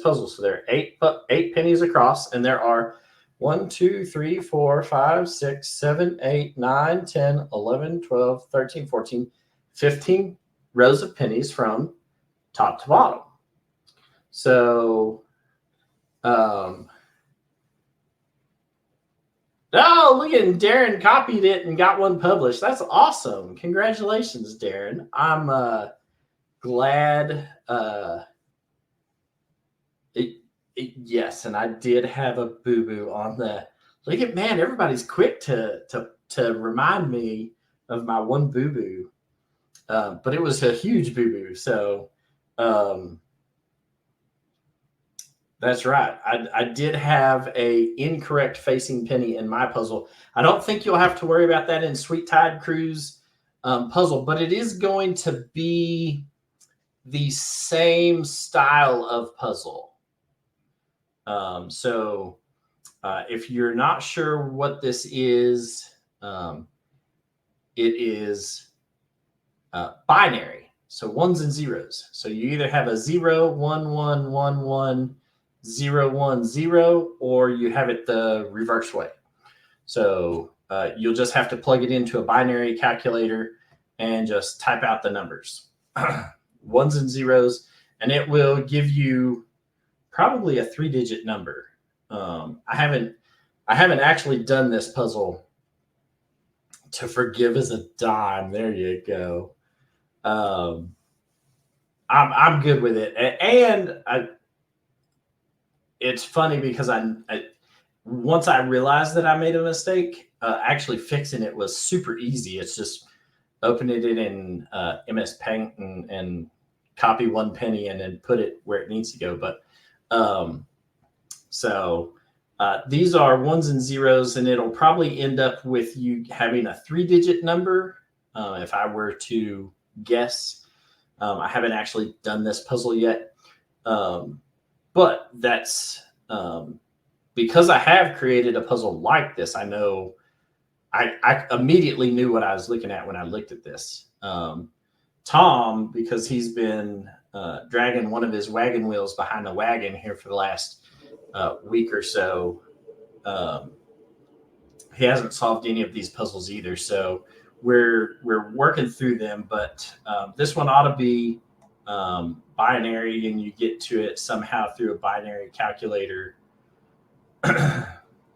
puzzle. So there are 8 pennies across, and there are 1, 2, 3, 4, 5, 6, 7, 8, 9, 10, 11, 12, 13, 14, 15 rows of pennies from top to bottom. So, oh, look at Darren copied it and got one published. That's awesome. Congratulations, Darren. I'm glad. Yes, and I did have a boo-boo on the. Look at, man, everybody's quick to remind me of my one boo-boo. But it was a huge boo-boo. So that's right. I did have a incorrect facing penny in my puzzle. I don't think you'll have to worry about that in Sweet Tide Crew's puzzle, but it is going to be the same style of puzzle. So if you're not sure what this is, it is binary. So 1s and 0s. So you either have a 0, 1, 1, 1, 1, 0, 1, 0, or you have it the reverse way. So you'll just have to plug it into a binary calculator and just type out the numbers, 1s and 0s, and it will give you probably a 3-digit number. I haven't actually done this puzzle to forgive as a dime. There you go. I'm good with it, and it's funny because I once I realized that I made a mistake, actually fixing it was super easy. It's just open it in MS Paint and copy 1 penny and then put it where it needs to go. But these are ones and zeros, and it'll probably end up with you having a 3-digit number. If I were to guess, I haven't actually done this puzzle yet, but that's because I have created a puzzle like this. I know I immediately knew what I was looking at when I looked at this. Tom, because he's been dragging one of his wagon wheels behind the wagon here for the last week or so, he hasn't solved any of these puzzles either. So we're working through them, but this one ought to be binary, and you get to it somehow through a binary calculator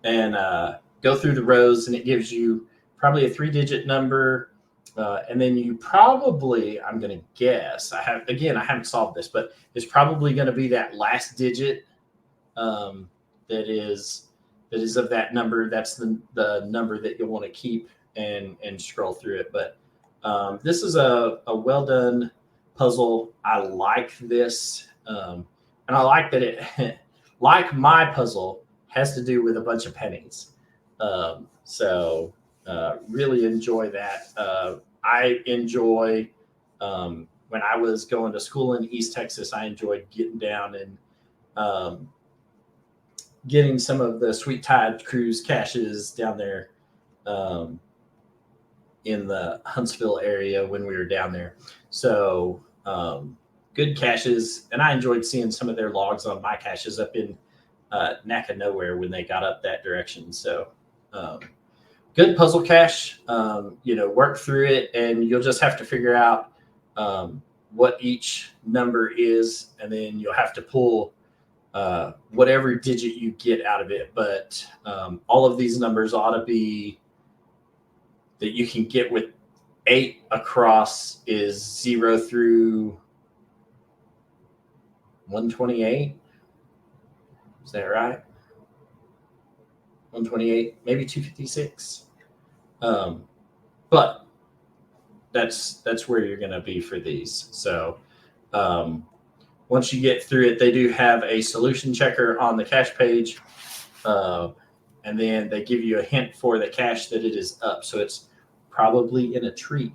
and go through the rows, and it gives you probably a 3-digit number. And then you probably, I'm going to guess, I haven't solved this, but it's probably going to be that last digit that is of that number. That's the number that you'll want to keep and scroll through it. But this is a well done puzzle. I like this. And I like that it, like my puzzle, has to do with a bunch of pennies. Really enjoy that. I enjoy, when I was going to school in East Texas, I enjoyed getting down and getting some of the Sweet Tide Cruise caches down there in the Huntsville area when we were down there. So good caches, and I enjoyed seeing some of their logs on my caches up in Naca Nowhere when they got up that direction. So good puzzle cache. Work through it, and you'll just have to figure out what each number is, and then you'll have to pull whatever digit you get out of it. But all of these numbers ought to be that you can get with 8 across is 0 through 128. Is that right? 128, maybe 256. But that's where you're going to be for these. So once you get through it, they do have a solution checker on the cache page. And then they give you a hint for the cache that it is up. So it's probably in a tree,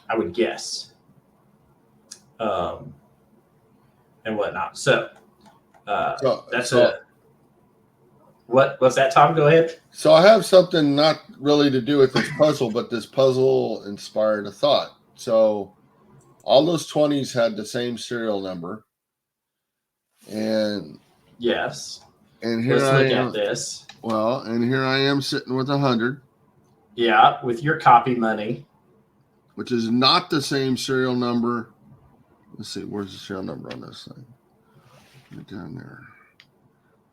I would guess. And whatnot. So what's that, Tom? Go ahead. So I have something not really to do with this puzzle, but this puzzle inspired a thought. So all those 20s had the same serial number. And yes. And here Let's I look am. at this. Well, and here I am sitting with 100. Yeah, with your copy money. Which is not the same serial number. Let's see, where's the serial number on this thing? Right down there.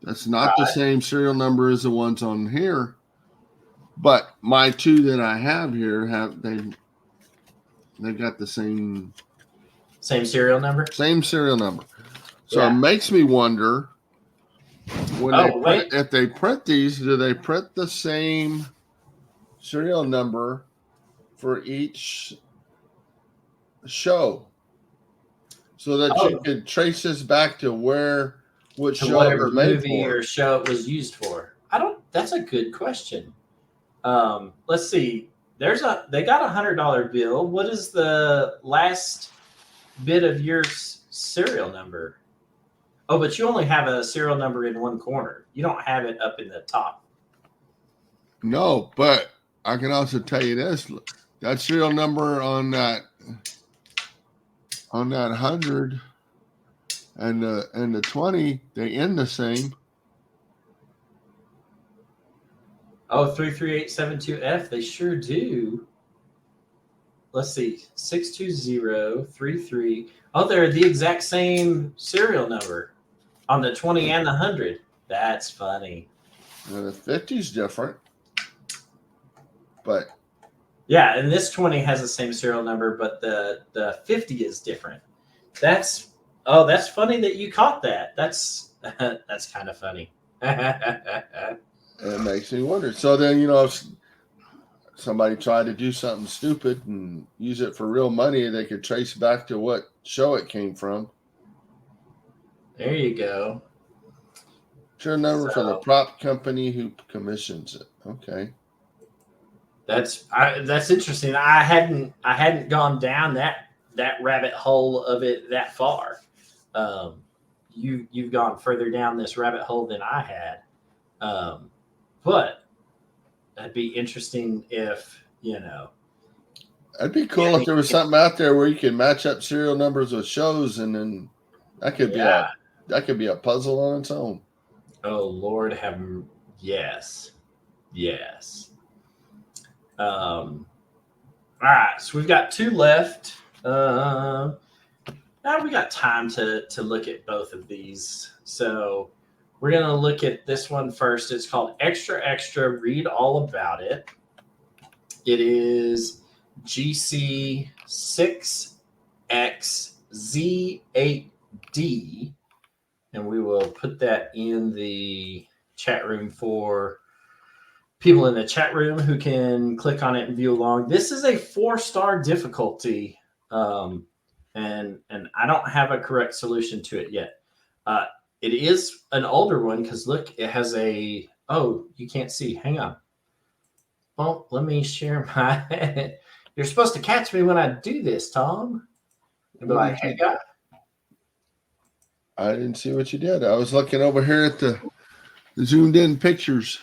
That's not the same serial number as the ones on here. But my 2 that I have here they got the same serial number? Same serial number. So It makes me wonder if they print these, do they print the same serial number for each show? So that you could trace this back to what show whatever it was made movie for. or show it was used for. That's a good question. Let's see. They got $100 bill. What is the last bit of your serial number? Oh, but you only have a serial number in one corner. You don't have it up in the top. No, but I can also tell you this: that serial number on that 100 and the 20, they end the same. Oh, 33872F, they sure do. Let's see, 62033. Oh, they're the exact same serial number on the 20 and the 100. That's funny. The 50's different, but yeah, and this 20 has the same serial number, but the 50 is different. That's funny that you caught that. That's kind of funny. it makes me wonder. So then, somebody tried to do something stupid and use it for real money, they could trace back to what show it came from. There you go. Sure number for the prop company who commissions it. Okay. That's interesting. I hadn't gone down that rabbit hole of it that far. You've gone further down this rabbit hole than I had. But that'd be interesting if, That'd be cool if there was something out there where you can match up serial numbers with shows, and then that could be a puzzle on its own. Oh Lord, yes. All right, so we've got 2 left. Now we got time to look at both of these. So we're going to look at this one first. It's called Extra Extra, Read All About It. It is GC6XZ8D, and we will put that in the chat room for people in the chat room who can click on it and view along. This is a 4-star difficulty, and I don't have a correct solution to it yet. It is an older one because look, it has you can't see. Hang on. Well, let me share my. You're supposed to catch me when I do this, Tom. And be like, hey, guy. I didn't see what you did. I was looking over here at the zoomed in pictures.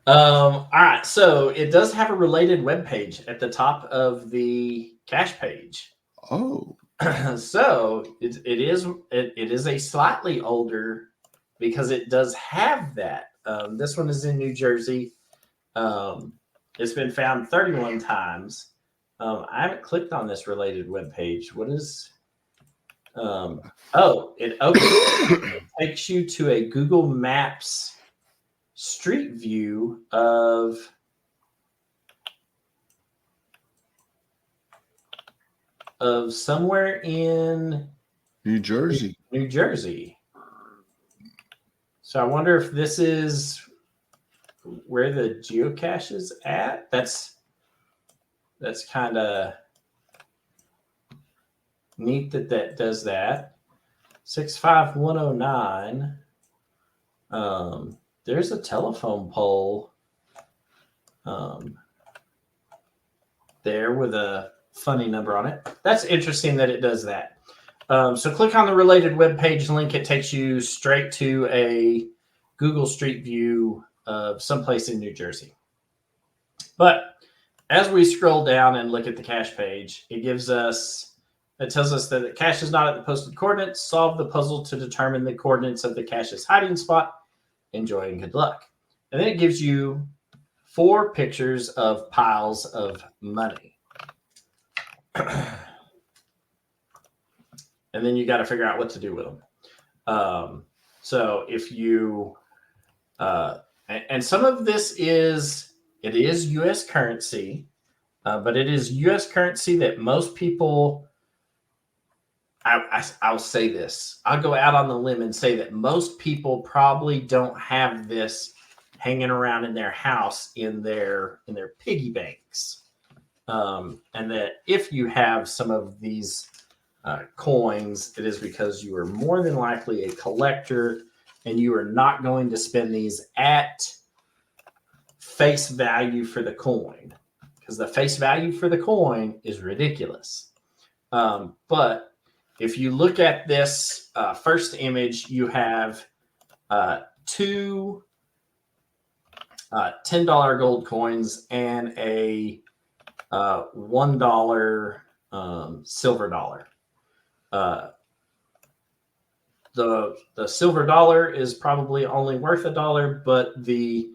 All right, so it does have a related web page at the top of the cache page. Oh, so it is a slightly older because it does have that. This one is in New Jersey. It's been found 31 times. I haven't clicked on this related web page. What is? It takes you to a Google Maps street view of somewhere in New Jersey. So I wonder if this is where the geocache is at. That's kind of neat that does that. 65109. There's a telephone pole there with a funny number on it. That's interesting that it does that. So click on the related web page link. It takes you straight to a Google Street View of someplace in New Jersey. But as we scroll down and look at the cache page, it tells us that the cache is not at the posted coordinates. Solve the puzzle to determine the coordinates of the cache's hiding spot. Enjoy and good luck. And then it gives you 4 pictures of piles of money. And then you got to figure out what to do with them. So if you, and some of this is U.S. currency, but it is U.S. currency that most people, I'll say this. I'll go out on the limb and say that most people probably don't have this hanging around in their house in their piggy banks. And that if you have some of these coins, it is because you are more than likely a collector and you are not going to spend these at face value for the coin, because the face value for the coin is ridiculous. But if you look at this first image, you have 2 $10 gold coins and a $1 silver dollar. The silver dollar is probably only worth $1, but the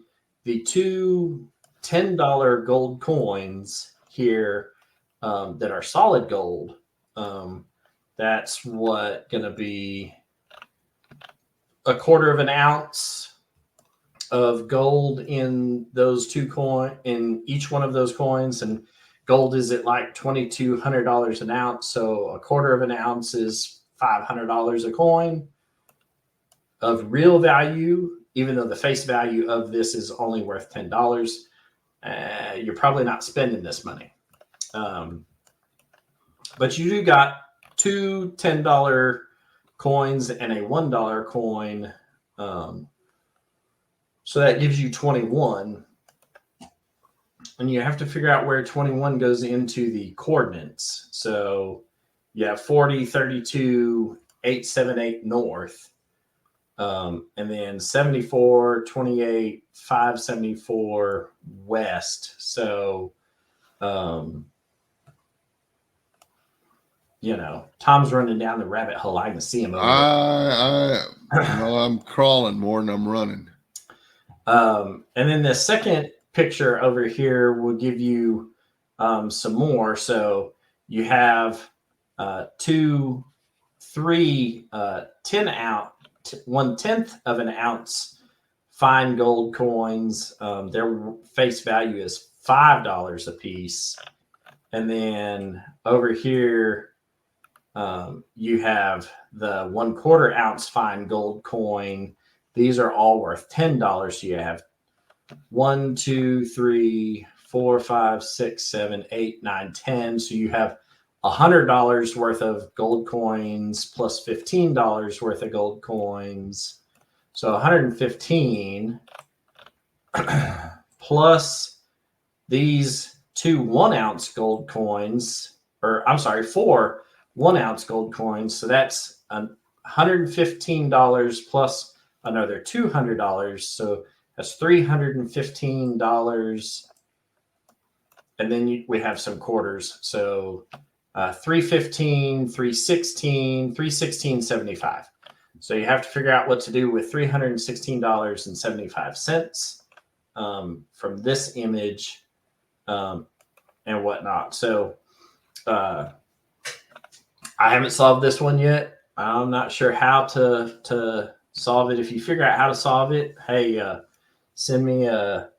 2 $10 gold coins here that are solid gold, that's what going to be 1/4 of an ounce of gold in those 2 coins, in each one of those coins. And gold is at like $2,200 an ounce. So 1/4 of an ounce is $500 a coin of real value, even though the face value of this is only worth $10. you're probably not spending this money. But you do got two $10 coins and a $1 coin. So that gives you 21. And you have to figure out where 21 goes into the coordinates. So you have 40, 32, 878 north. And then 74, 28, 574 west. So, Tom's running down the rabbit hole. I can see him over I'm crawling more than I'm running. And then the second picture over here will give you some more. So you have 2, 3, 10 out, 1/10 of an ounce fine gold coins. Their face value is $5 a piece. And then over here, you have the 1/4 ounce fine gold coin. These are all worth $10. So you have 1, 2, 3, 4, 5, 6, 7, 8, 9, 10. So you have $100 worth of gold coins plus $15 worth of gold coins. So 115 plus these 2 1-ounce gold coins, or I'm sorry, 4 1-ounce gold coins. So that's $115 plus another $200. So that's $315. And then we have some quarters. So 315, 316, 316.75. So you have to figure out what to do with $316.75 from this image and whatnot. So I haven't solved this one yet. I'm not sure how to solve it. If you figure out how to solve it, hey, send me a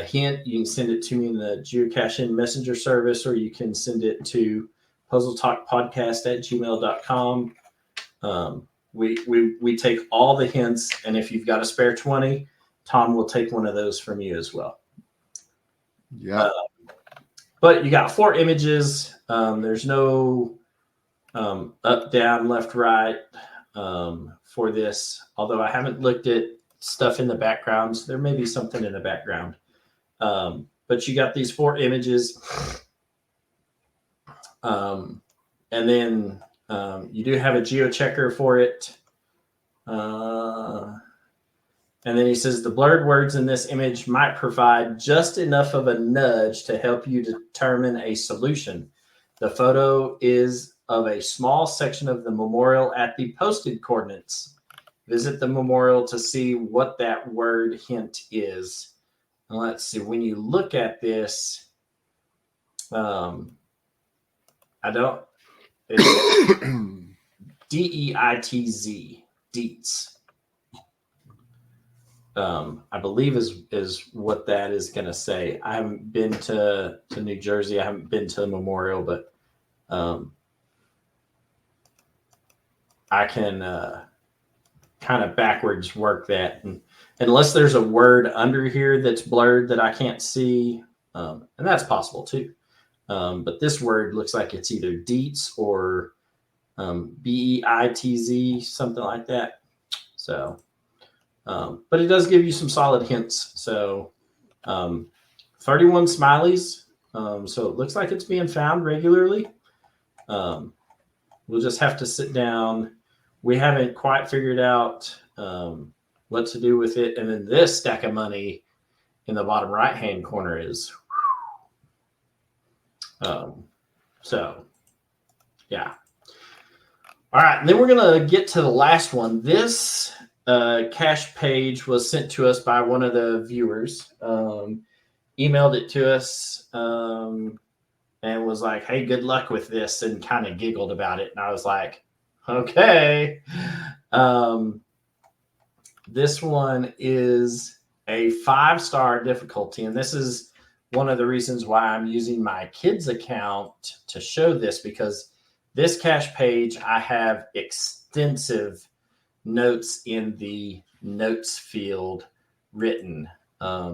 hint. You can send it to me in the Geocaching messenger service, or you can send it to puzzletalkpodcast@gmail.com. We take all the hints, and if you've got a spare 20, Tom will take one of those from you as well. Yeah. But you got 4 images. There's no up, down, left, right for this. Although I haven't looked at stuff in the backgrounds. There may be something in the background. But you got these 4 images. And then you do have a geochecker for it. And then he says the blurred words in this image might provide just enough of a nudge to help you determine a solution. The photo is of a small section of the memorial at the posted coordinates. Visit the memorial to see what that word hint is. And let's see, when you look at this, it's DEITZ, Dietz. I believe is what that is going to say. I haven't been to New Jersey. I haven't been to the memorial, but I can kind of backwards work that. And unless there's a word under here that's blurred that I can't see, and that's possible too. But this word looks like it's either Dietz or BEITZ, something like that. So, but it does give you some solid hints. So 31 smileys. So it looks like it's being found regularly. We'll just have to sit down. We haven't quite figured out what to do with it. And then this stack of money in the bottom right-hand corner is, so yeah. All right. And then we're going to get to the last one. This cache page was sent to us by one of the viewers, emailed it to us, and was like, hey, good luck with this, and kind of giggled about it. And I was like, okay. This one is a 5-star difficulty, and this is one of the reasons why I'm using my kids' account to show this, because this cache page, I have extensive notes in the notes field written.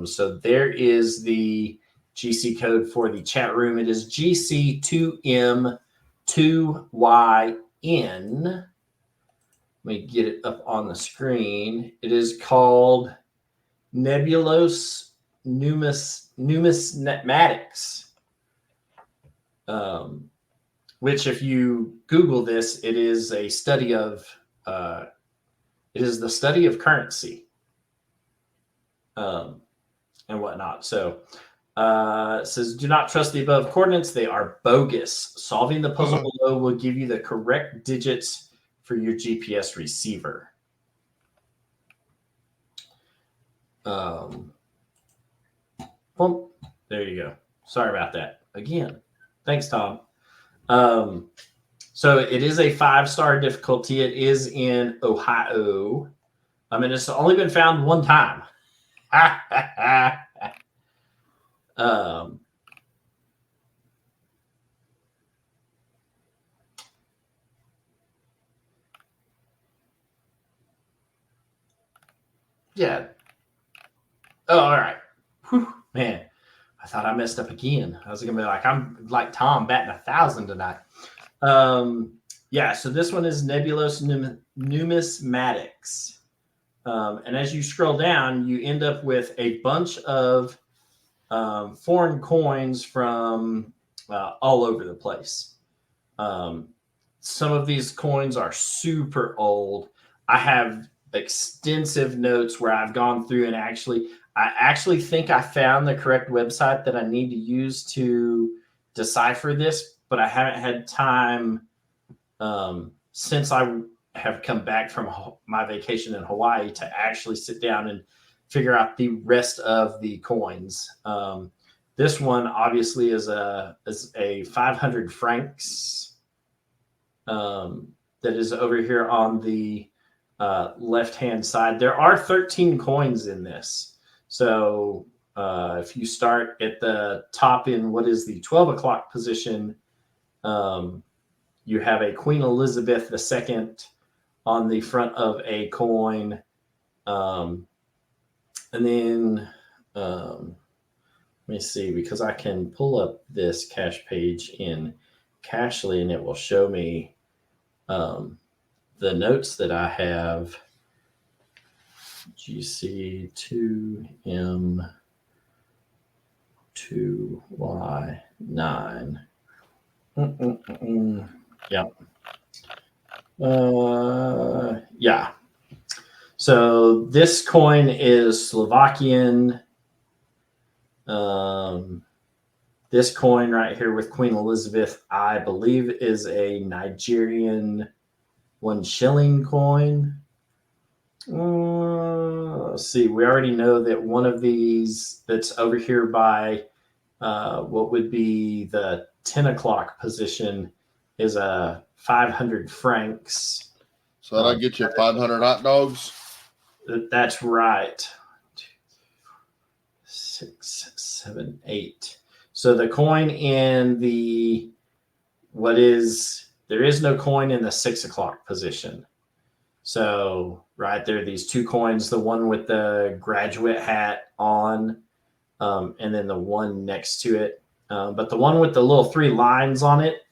So there is the GC code for the chat room. It is GC2M2YN. Let me get it up on the screen. It is called Nebulous Numismatics. Which, if you Google this, it is a study of it is the study of currency and whatnot. So it says, do not trust the above coordinates. They are bogus. Solving the puzzle below will give you the correct digits for your GPS receiver. Well, there you go. Sorry about that. Again, thanks, Tom. So it is a 5-star difficulty. It is in Ohio. I mean, it's only been found one time. Yeah. Oh, all right. Whew, man, I thought I messed up again. I was gonna be like, I'm like Tom batting 1,000 tonight. Yeah. So this one is Nebulous Numismatics, and as you scroll down, you end up with a bunch of foreign coins from all over the place. Some of these coins are super old. I have extensive notes where I've gone through and I actually think I found the correct website that I need to use to decipher this, but I haven't had time since I have come back from my vacation in Hawaii to actually sit down and figure out the rest of the coins. This one obviously is a 500 francs that is over here on the left-hand side. There are 13 coins in this. So if you start at the top in what is the 12 o'clock position, you have a Queen Elizabeth II on the front of a coin. And then let me see, because I can pull up this cache page in Cachly and it will show me the notes that I have. GC2M2Y9. Yeah. Yeah. So this coin is Slovakian. This coin right here with Queen Elizabeth, I believe, is a Nigerian 1 shilling coin. Let's see. We already know that one of these that's over here by what would be the 10 o'clock position is a 500 francs. So that'll get you 500 hot dogs? That's right. 6, 7, 8. So the coin in the there is no coin in the 6 o'clock position. So right there, these two coins, the one with the graduate hat on, and then the one next to it. But the one with the little 3 lines on it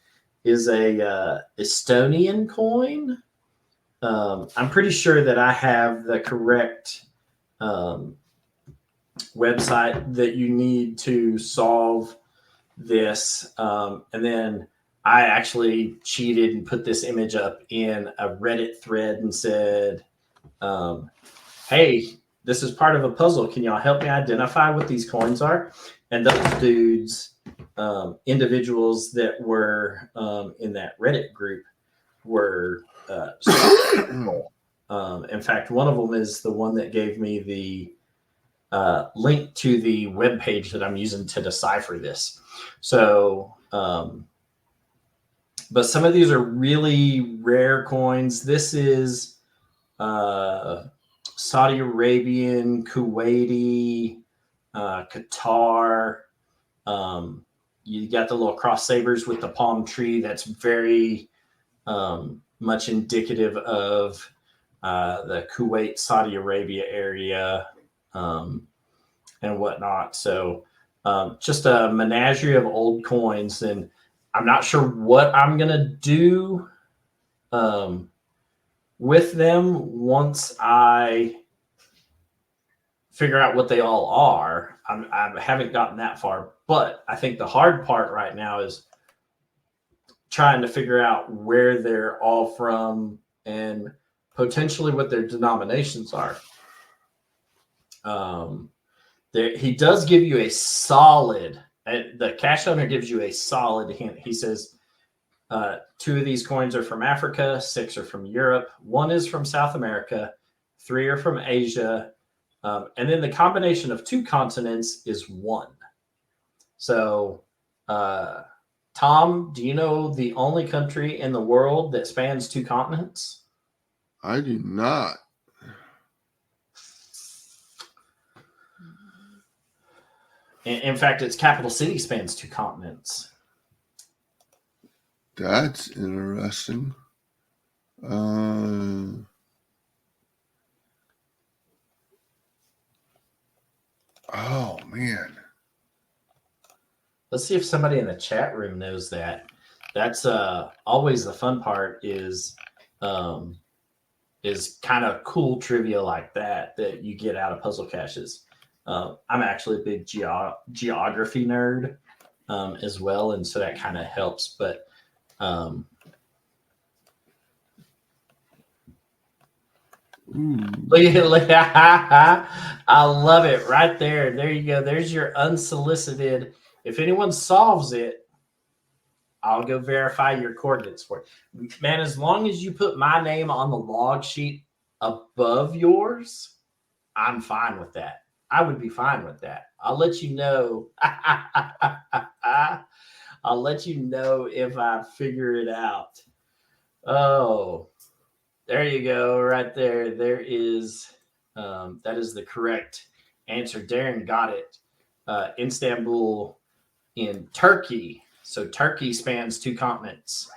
is a Estonian coin. I'm pretty sure that I have the correct website that you need to solve this. And then I actually cheated and put this image up in a Reddit thread and said, hey, this is part of a puzzle. Can y'all help me identify what these coins are? And those dudes, individuals that were in that Reddit group were in fact, one of them is the one that gave me the link to the web page that I'm using to decipher this. So, but some of these are really rare coins. This is Saudi Arabian, Kuwaiti, Qatar. You got the little cross sabers with the palm tree. That's very much indicative of the Kuwait, Saudi Arabia area. and whatnot. So just a menagerie of old coins, and I'm not sure what I'm going to do with them once I figure out what they all are. I haven't gotten that far, but I think the hard part right now is trying to figure out where they're all from and potentially what their denominations are. He does give you a solid, the cash owner gives you a solid hint. He says 2 of these coins are from Africa, 6 are from Europe, 1 is from South America, 3 are from Asia, and then the combination of 2 continents is 1. So, Tom, do you know the only country in the world that spans 2 continents? I do not. In fact, its capital city spans 2 continents. That's interesting. Oh, man. Let's see if somebody in the chat room knows that. That's always the fun part is kind of cool trivia like that you get out of puzzle caches. I'm actually a big geography nerd as well, and so that kind of helps. But look, I love it right there. There you go. There's your unsolicited. If anyone solves it, I'll go verify your coordinates for it. Man, as long as you put my name on the log sheet above yours, I'm fine with that. I would be fine with that. I'll let you know. I'll let you know if I figure it out. Oh, there you go. Right there. There is, that is the correct answer. Darren got it. Istanbul in Turkey. So Turkey spans 2 continents.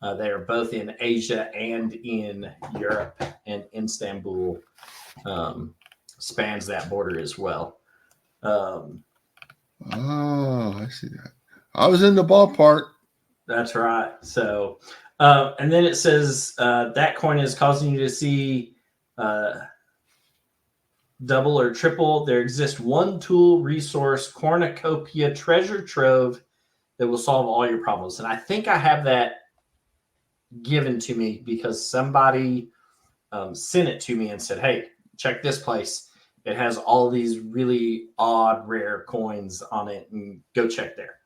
They are both in Asia and in Europe, and Istanbul spans that border as well. Oh, I see that. I was in the ballpark. That's right. So, and then it says that coin is causing you to see double or triple. There exists one tool, resource, cornucopia, treasure trove that will solve all your problems. And I think I have that given to me because somebody sent it to me and said, hey, check this place. It has all these really odd, rare coins on it, and go check there.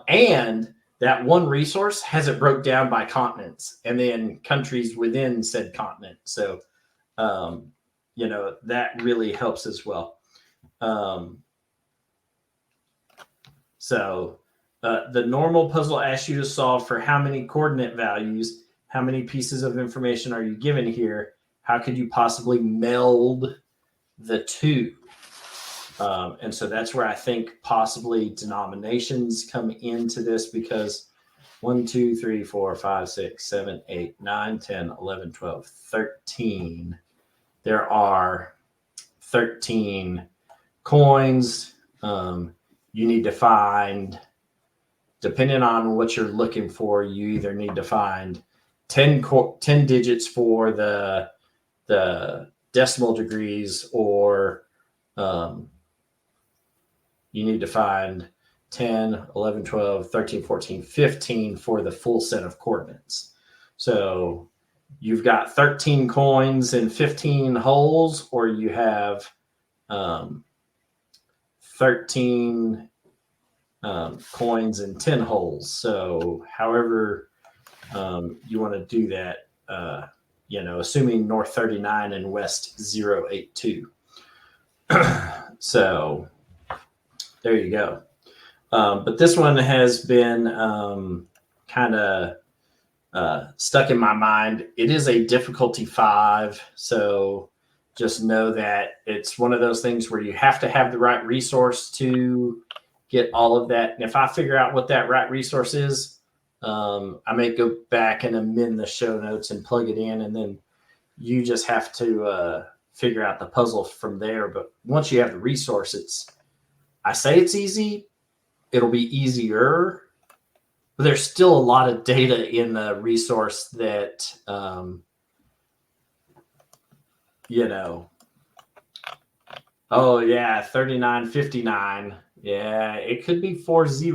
And that one resource has it broke down by continents and then countries within said continent. So, that really helps as well. The normal puzzle asks you to solve for how many coordinate values, how many pieces of information are you given here? How could you possibly meld the 2? And so that's where I think possibly denominations come into this, because 1, 2, 3, 4, 5, 6, 7, 8, 9, 10, 11, 12, 13. There are 13 coins. You need to find, depending on what you're looking for, you either need to find 10 digits for the decimal degrees, or you need to find 10, 11, 12, 13, 14, 15 for the full set of coordinates. So you've got 13 coins and 15 holes, or you have 13 coins and 10 holes. So however you want to do that, assuming North 39 and West 082. So there you go. But this one has been kind of stuck in my mind. It is a difficulty 5. So just know that it's one of those things where you have to have the right resource to get all of that. And if I figure out what that right resource is, I may go back and amend the show notes and plug it in. And then you just have to figure out the puzzle from there. But once you have the resource, I say it's easy. It'll be easier. But there's still a lot of data in the resource that, oh yeah, 3959. Yeah, it could be 40.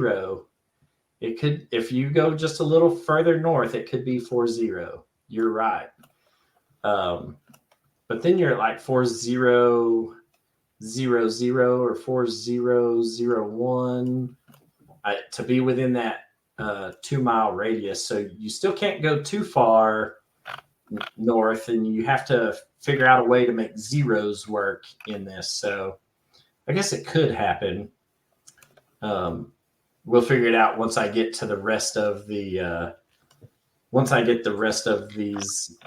It could, if you go just a little further north, it could be 40. You're right. But then you're at like 4000 or 4001 to be within that 2-mile radius. So you still can't go too far north, and you have to figure out a way to make zeros work in this. So I guess it could happen. We'll figure it out once I get to the rest of the these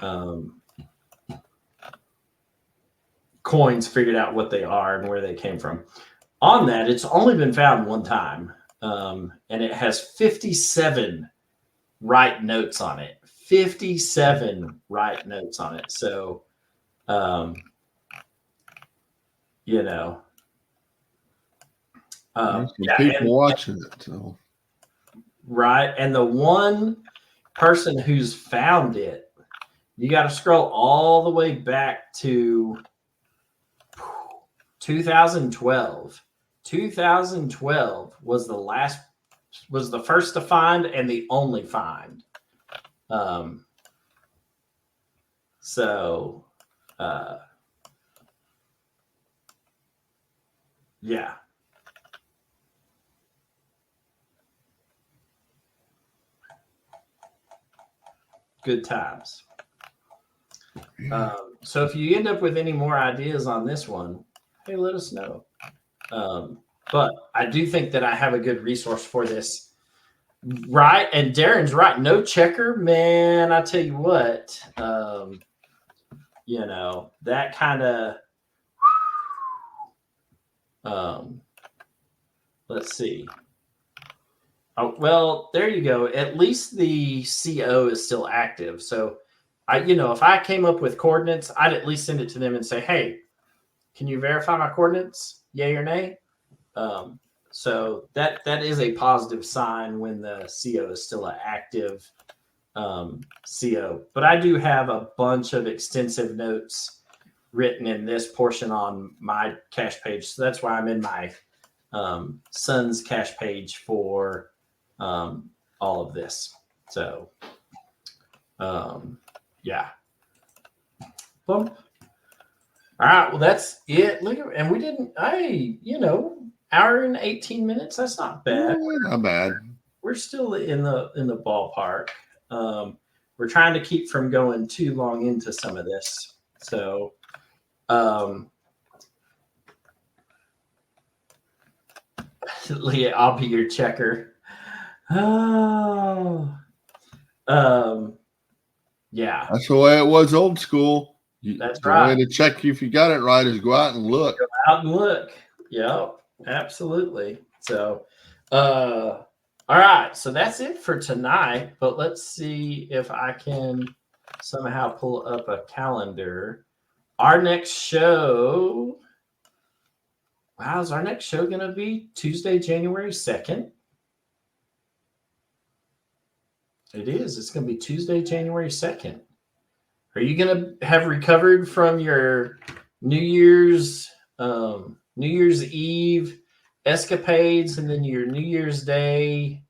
coins figured out what they are and where they came from. On that, it's only been found one time, and it has 57 right notes on it. 57 right notes on it. So, people watching it. So. Right. And the one person who's found it, you got to scroll all the way back to 2012. 2012 was the first to find and the only find. Yeah. Good times. So if you end up with any more ideas on this one, hey, let us know. But I do think that I have a good resource for this. Right. And Darren's right. No checker, man. I tell you what, that kind of, let's see. Oh, well, there you go. At least the CO is still active. So if I came up with coordinates, I'd at least send it to them and say, hey, can you verify my coordinates? Yay or nay? So that is a positive sign when the CO is still an active CO. But I do have a bunch of extensive notes written in this portion on my cache page. So that's why I'm in my son's cache page for all of this. So, yeah. Bump. All right. Well, that's it. Look at, and we didn't, hour and 18 minutes. That's not bad. Not bad. We're still in the ballpark. We're trying to keep from going too long into some of this. So, Leah, I'll be your checker. Oh, yeah. That's the way it was old school. That's the right. The way to check if you got it right is go out and look. Go out and look. Yep, absolutely. So, all right. So that's it for tonight. But let's see if I can somehow pull up a calendar. Our next show. Wow, is our next show going to be Tuesday, January 2nd? It is. It's going to be Tuesday, January 2nd. Are you going to have recovered from your New Year's Eve escapades and then your New Year's Day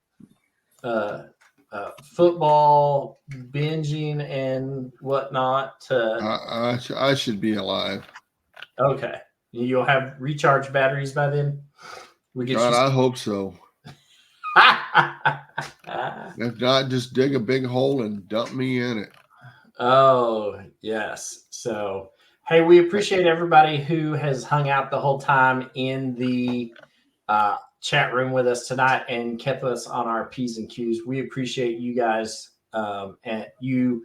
football binging and whatnot? I should be alive. Okay. You'll have recharged batteries by then? I hope so. If not, just dig a big hole and dump me in it. Oh, yes. So, hey, we appreciate everybody who has hung out the whole time in the chat room with us tonight and kept us on our P's and Q's. We appreciate you guys and you,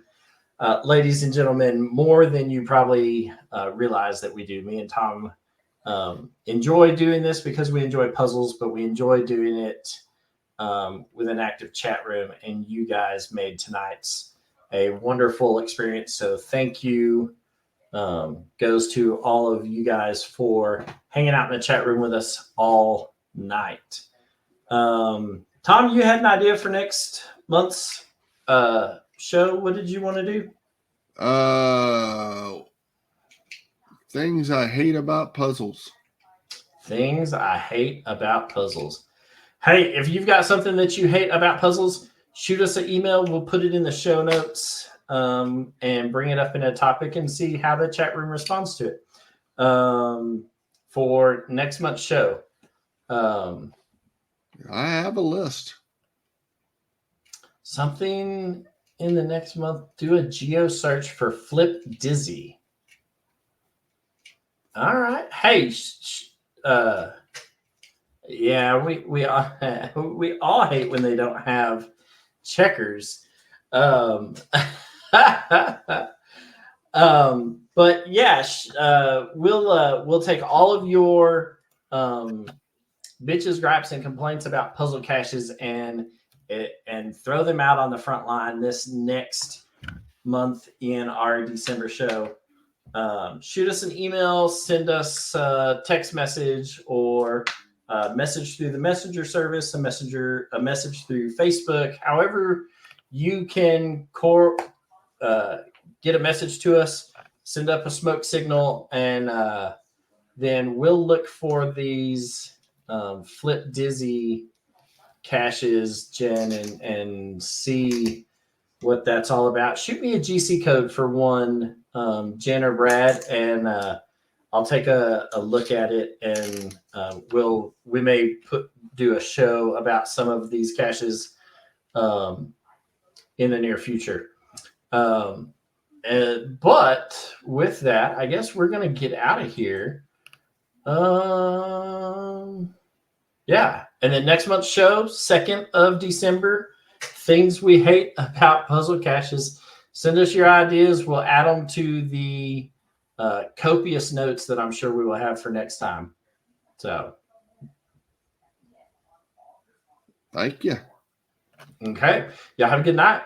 ladies and gentlemen, more than you probably realize that we do. Me and Tom enjoy doing this because we enjoy puzzles, but we enjoy doing it with an active chat room, and you guys made tonight's a wonderful experience. So thank you goes to all of you guys for hanging out in the chat room with us all night. Tom, you had an idea for next month's show. What did you want to do? Things I hate about puzzles. Things I hate about puzzles. Hey, if you've got something that you hate about puzzles, shoot us an email. We'll put it in the show notes and bring it up in a topic and see how the chat room responds to it for next month's show. I have a list. Something in the next month. Do a geo search for Flip Dizzy. All right. Hey, yeah, we all hate when they don't have checkers. But yeah, we'll take all of your bitches, gripes, and complaints about puzzle caches and throw them out on the front line this next month in our December show. Shoot us an email, send us a text message, or a message through the messenger service, a message through Facebook. However you can get a message to us, send up a smoke signal, and then we'll look for these Flip Dizzy caches, Jen, and see what that's all about. Shoot me a GC code for one, Jen or Brad, and I'll take a look at it, and we may do a show about some of these caches in the near future. But with that, I guess we're gonna get out of here. Yeah, and then next month's show, 2nd of December. Things we hate about puzzle caches. Send us your ideas. We'll add them to the copious notes that I'm sure we will have for next time. So, Thank you. Okay. Y'all have a good night.